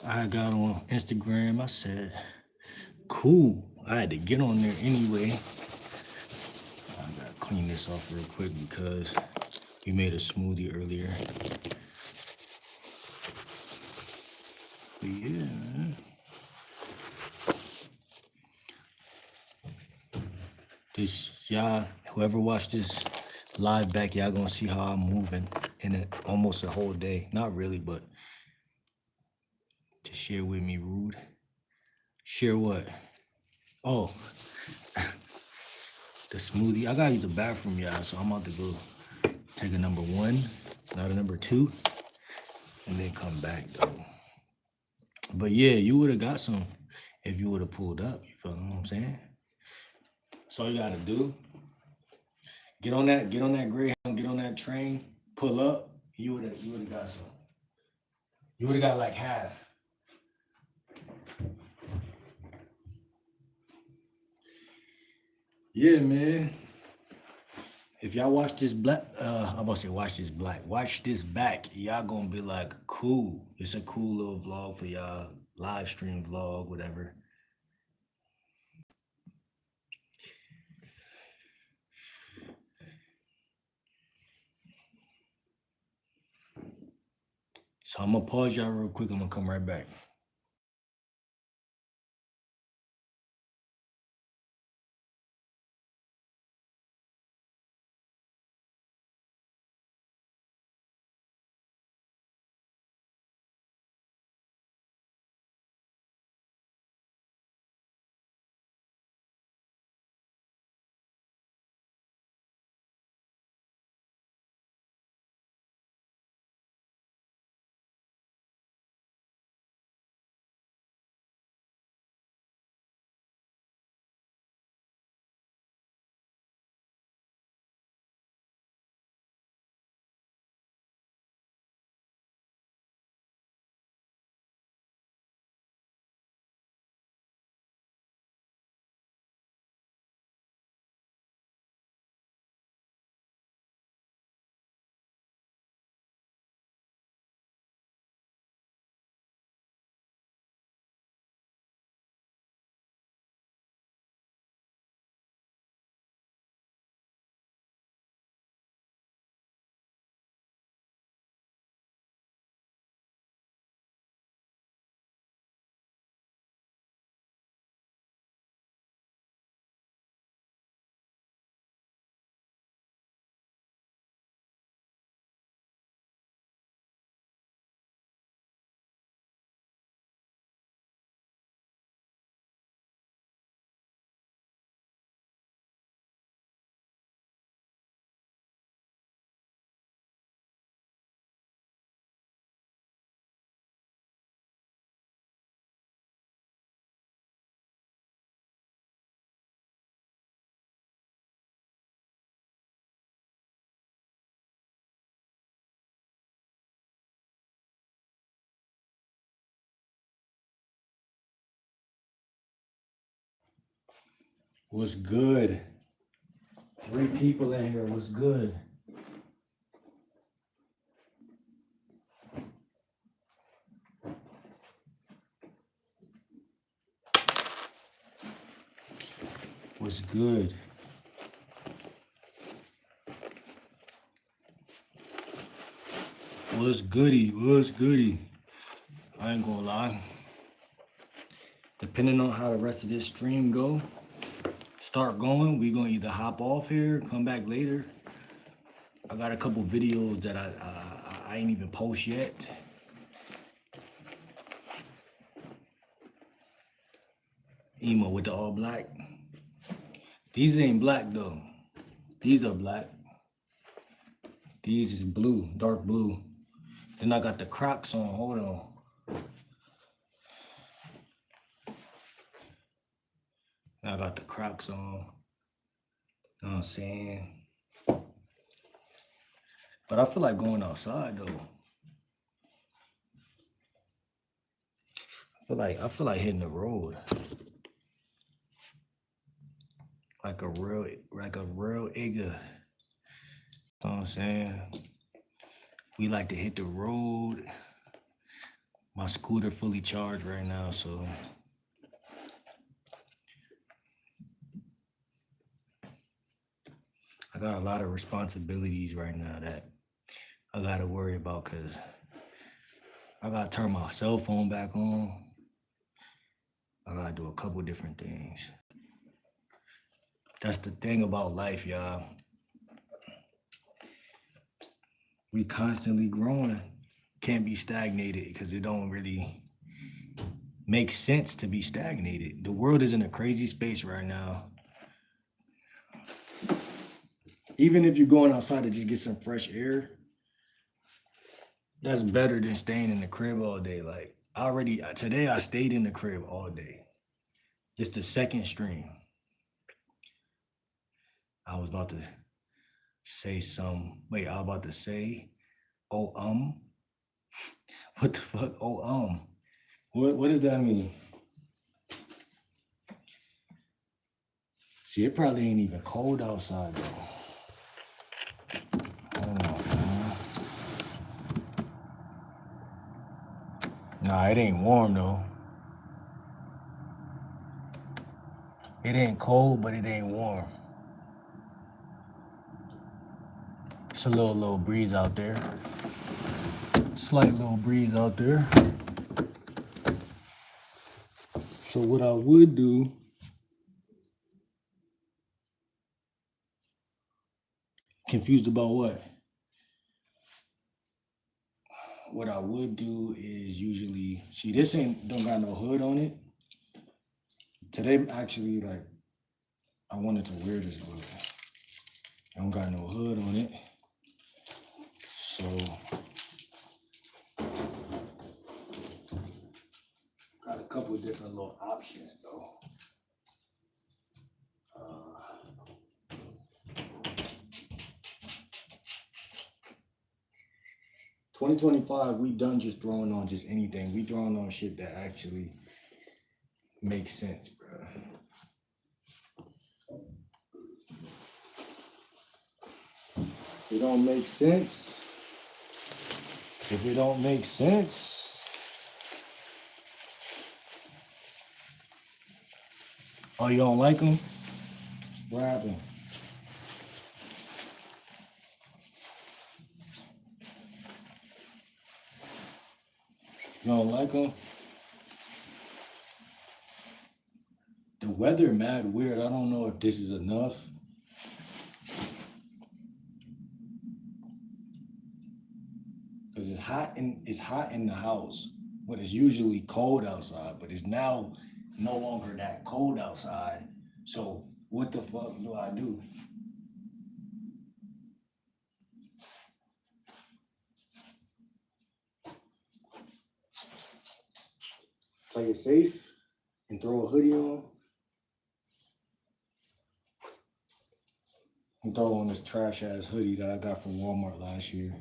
I got on Instagram. I said, cool. I had to get on there anyway. I gotta clean this off real quick because we made a smoothie earlier. But yeah, man. This, y'all, whoever watched this live back, y'all gonna see how I'm moving in almost a whole day. Not really, but to share with me, Rude. Share what? Oh, the smoothie. I gotta use the bathroom, y'all, so I'm about to go take a number one, not a number two, and then come back, though. But yeah, you would have got some if you would have pulled up. You feel what I'm saying? That's all you gotta do. Get on that Greyhound, get on that train, pull up. You would have got some. You would have got like half. Yeah, man. If y'all watch this I'm about to say watch this back, y'all gonna be like, cool. It's a cool little vlog for y'all, live stream vlog, whatever. So I'm gonna pause y'all real quick. I'm gonna come right back. What's good? 3 people in here. What's good? What's good? What's goody? What's goody? I ain't gonna lie. Depending on how the rest of this stream start going, we gonna either hop off here, come back later. I got a couple videos that I ain't even post yet. Emo with the all black. These ain't black though. These are black. These is blue, dark blue. Then I got the Crocs on. Hold on. I got the Crocs on. You know what I'm saying? But I feel like going outside though. I feel like hitting the road. Like a real nigga. You know what I'm saying? we like to hit the road. My scooter fully charged right now, so I got a lot of responsibilities right now that I gotta worry about because I gotta turn my cell phone back on. I gotta do a couple different things. That's the thing about life, y'all. We constantly growing. Can't be stagnated because it don't really make sense to be stagnated. The world is in a crazy space right now. Even if you're going outside to just get some fresh air, that's better than staying in the crib all day. Like today I stayed in the crib all day. Just the second stream. I was about to say wait, I was about to say, oh, what the fuck? Oh, what does that mean? See, it probably ain't even cold outside though. Hold on, man. Nah, it ain't warm though. It ain't cold, but it ain't warm. It's a little breeze out there. Slight little breeze out there. So what I would do, confused about what? What I would do is usually, see, this don't got no hood on it. Today, actually, like, I wanted to wear this, but I don't got no hood on it. So, got a couple of different little options, though. 2025, we done just throwing on just anything. We throwing on shit that actually makes sense, bro. If it don't make sense, oh, you don't like them? What happened? You don't like them? The weather mad weird. I don't know if this is enough. Cause it's hot in the house, but it's usually cold outside. But it's now no longer that cold outside. So what the fuck do I do? Play it safe and throw a hoodie on. And throw on this trash ass hoodie that I got from Walmart last year.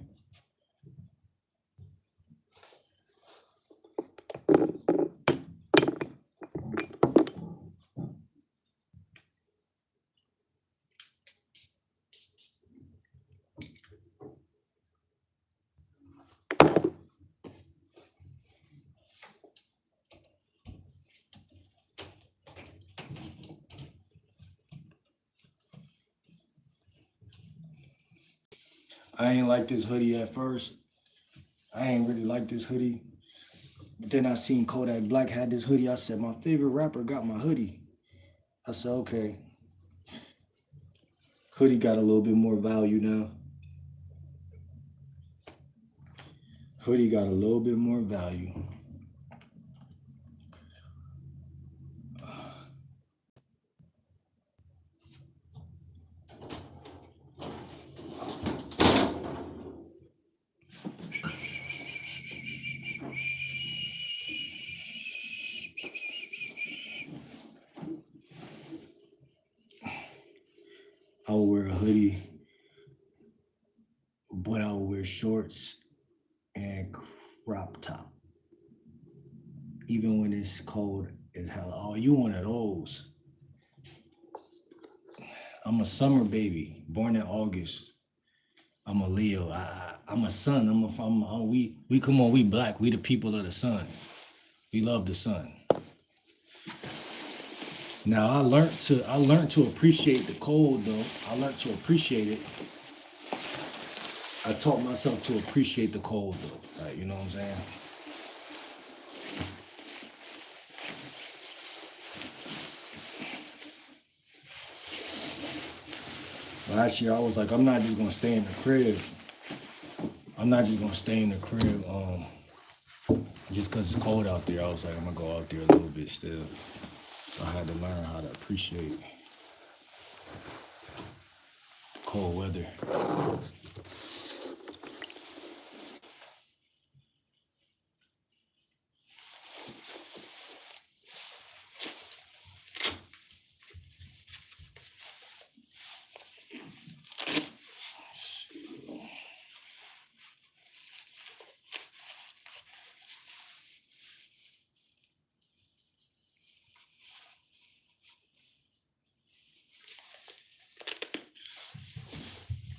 I ain't like this hoodie at first. I ain't really like this hoodie. But then I seen Kodak Black had this hoodie. I said, my favorite rapper got my hoodie. I said, okay. Hoodie got a little bit more value now. Hoodie got a little bit more value. I would wear a hoodie, but I would wear shorts and crop top. Even when it's cold as hell. Oh, you one of those. I'm a summer baby, born in August. I'm a Leo. I'm a son. We come on. We black. We the people of the sun. We love the sun. Now I learned to appreciate the cold though. I learned to appreciate it. I taught myself to appreciate the cold though. Like, you know what I'm saying? Last year I was like, I'm not just gonna stay in the crib. I'm not just gonna stay in the crib just cause it's cold out there. I was like, I'm gonna go out there a little bit still. So I had to learn how to appreciate cold weather.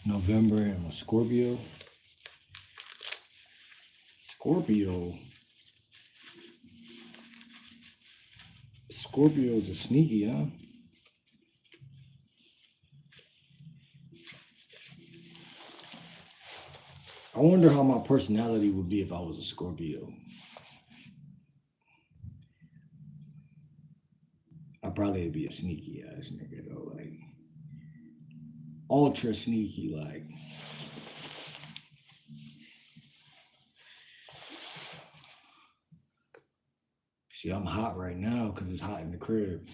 November and Scorpio. Scorpios are sneaky, huh? I wonder how my personality would be if I was a Scorpio. I probably would be a sneaky ass nigga though, like ultra sneaky, like. See, I'm hot right now because it's hot in the crib.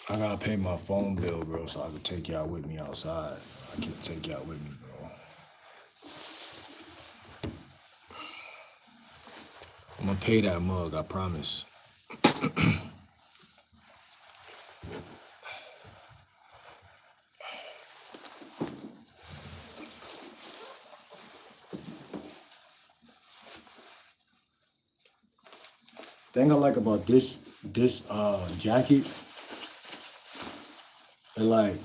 I gotta pay my phone bill, bro, so I can take y'all with me outside. I can't take y'all with me, bro. I'm gonna pay that mug, I promise. Thing I like about this jacket, it like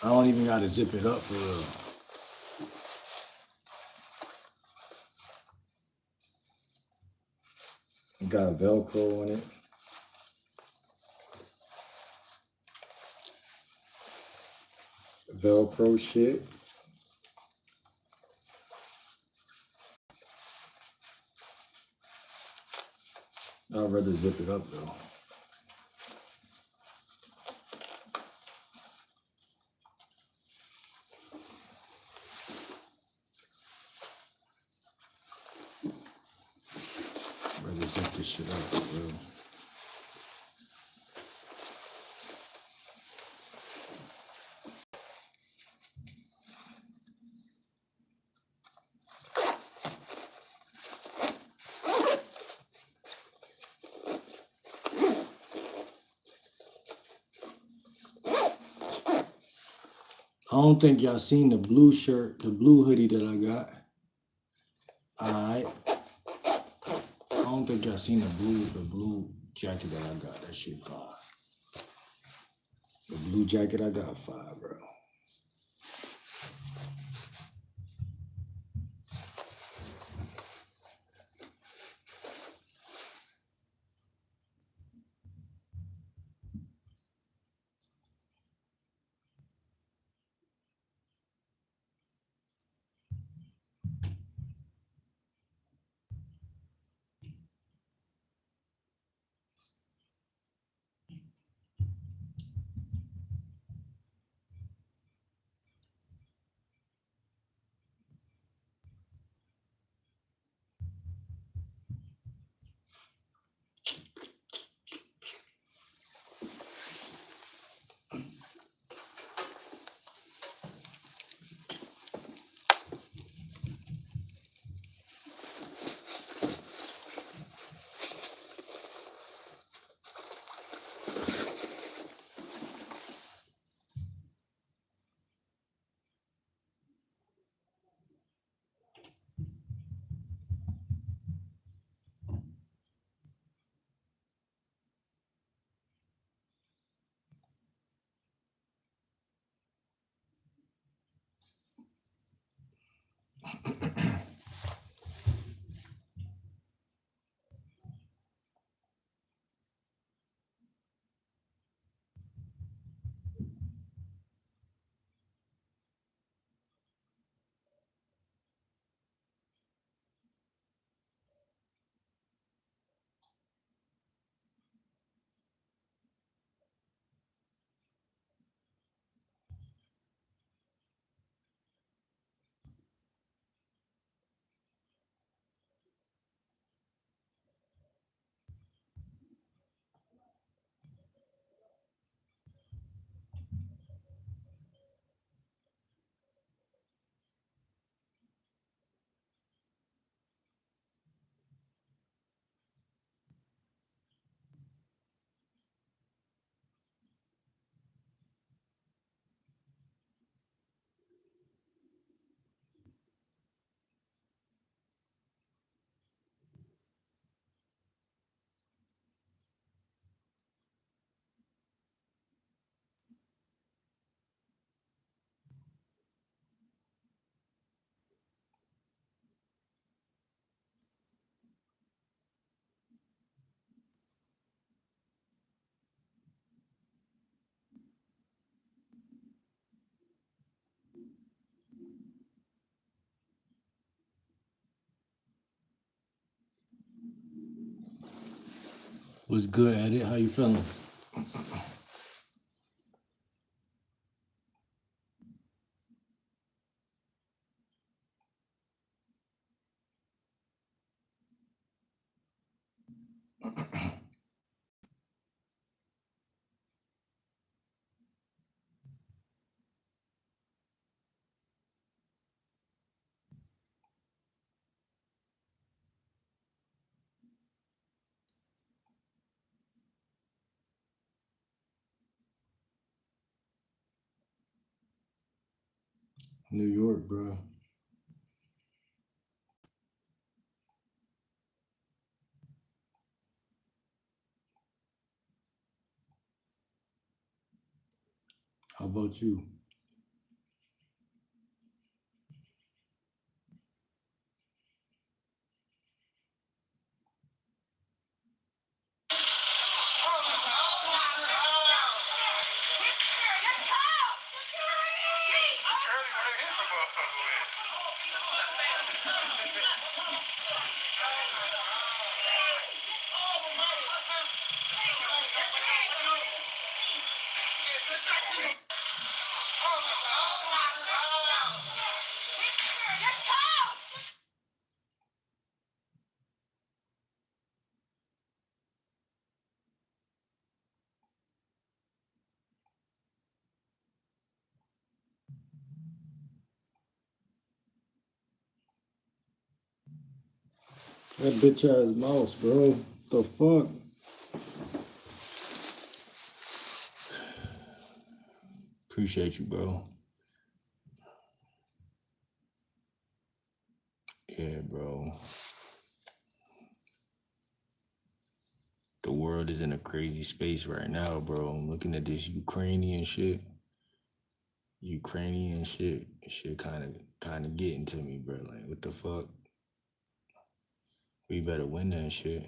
I don't even gotta zip it up for real. It got Velcro on it. Velcro shit. I'd rather zip it up though. I'd rather zip this shit up, bro. I don't think y'all seen the blue shirt, the blue hoodie that I got. Alright. I don't think y'all seen the blue jacket that I got. That shit fire. The blue jacket I got fire, bro. What's good at it? How you feeling? New York, bro. How about you? That bitch ass mouse, bro. The fuck? Appreciate you, bro. Yeah, bro. The world is in a crazy space right now, bro. I'm looking at this Ukrainian shit. Shit kind of getting to me, bro. Like, what the fuck? We better win that shit.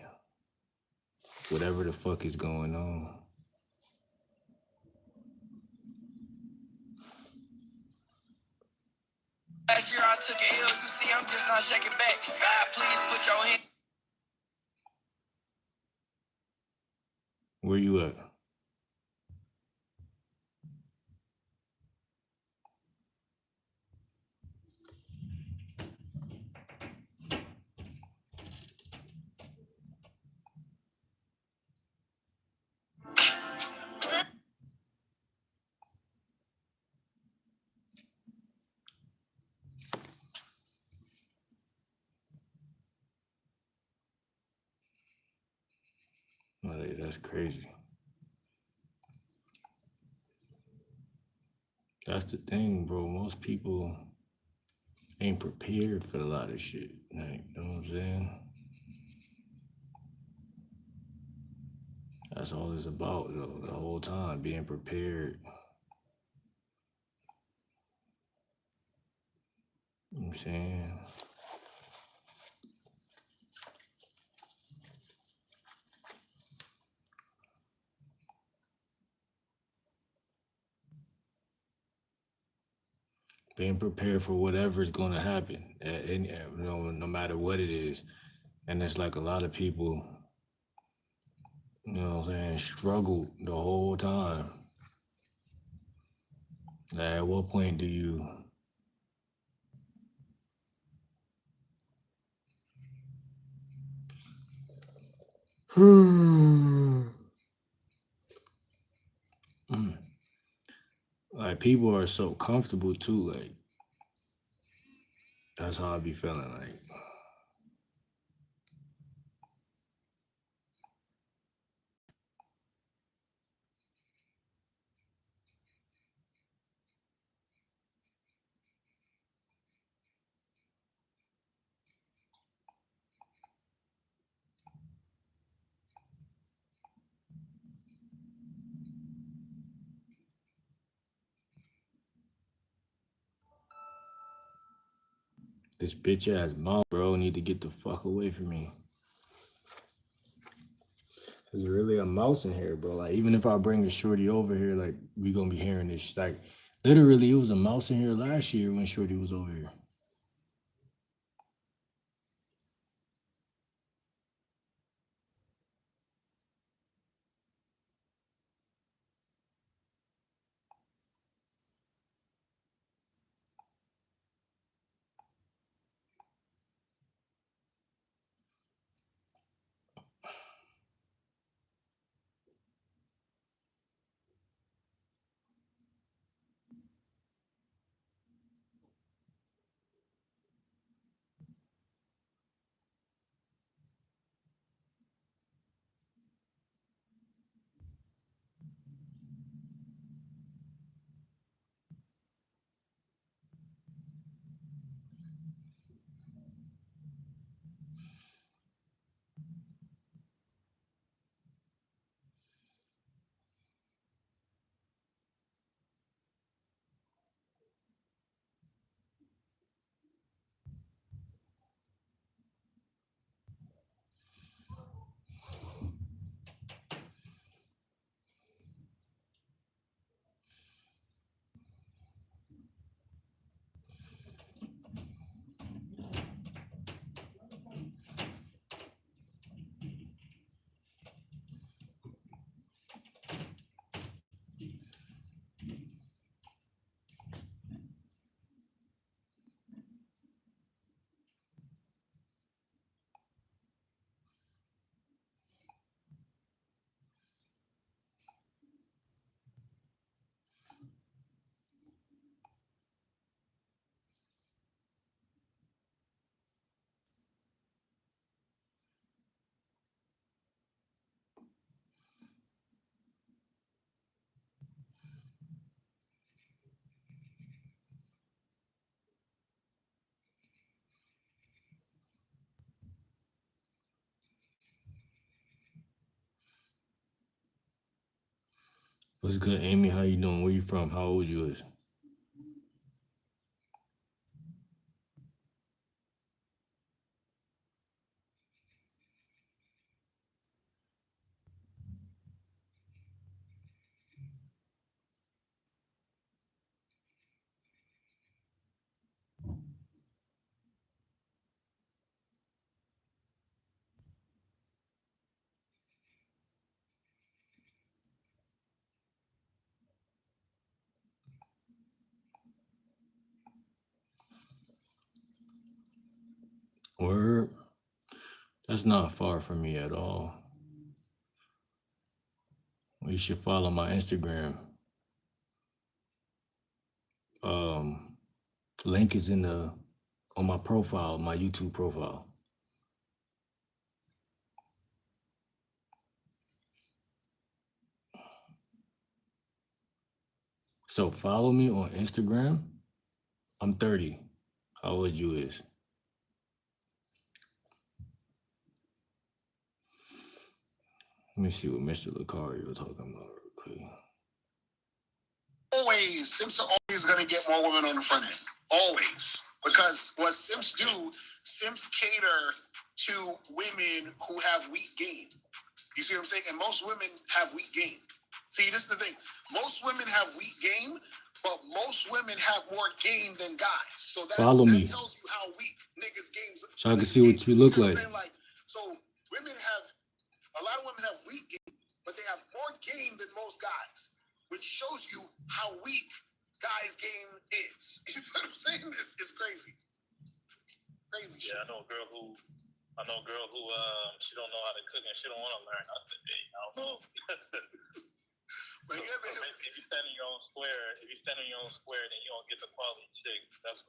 Whatever the fuck is going on. Last year I took a L, you see, I'm just not shaking back. God, please put your hand. Where you at? Like, that's crazy. That's the thing, bro. Most people ain't prepared for a lot of shit. Like, you know what I'm saying? That's all it's about, though, the whole time, being prepared. You know what I'm saying? Being prepared for whatever's going to happen, and you know, no matter what it is. And it's like a lot of people, you know what I'm saying, struggle the whole time. Like, at what point do you like, people are so comfortable too, like, that's how I be feeling. Like, this bitch ass mom, bro, need to get the fuck away from me. There's really a mouse in here, bro. Like, even if I bring the shorty over here, like, we gonna be hearing this. Like, literally, it was a mouse in here last year when shorty was over here. What's good, Amy? How you doing? Where you from? How old you is? Word. That's not far from me at all. You should follow my Instagram. Link is in the on my profile, my YouTube profile. So follow me on Instagram. I'm 30. How old you is? Let me see what Mr. Lucario was talking about real quick. Always, simps are always going to get more women on the front end. Always. Because what simps do, simps cater to women who have weak game. You see what I'm saying? And most women have weak game. See, this is the thing. Most women have weak game, but most women have more game than guys. So that tells you how weak niggas' games are. So I can see what you look like. So women have, a lot of women have weak game, but they have more game than most guys, which shows you how weak guys' game is. You know what I'm saying? It's crazy. Crazy shit. Yeah, I know a girl who she don't know how to cook and she don't want to learn. I said, hey, I don't know. But yeah, man. If you stand in your own square, then you don't get the quality chick. That's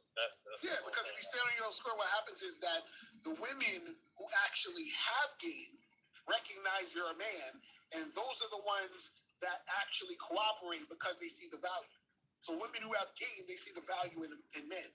yeah, because if you stand in your own square, what happens is that the women who actually have game recognize you're a man, and those are the ones that actually cooperate because they see the value. So women who have game, they see the value in men.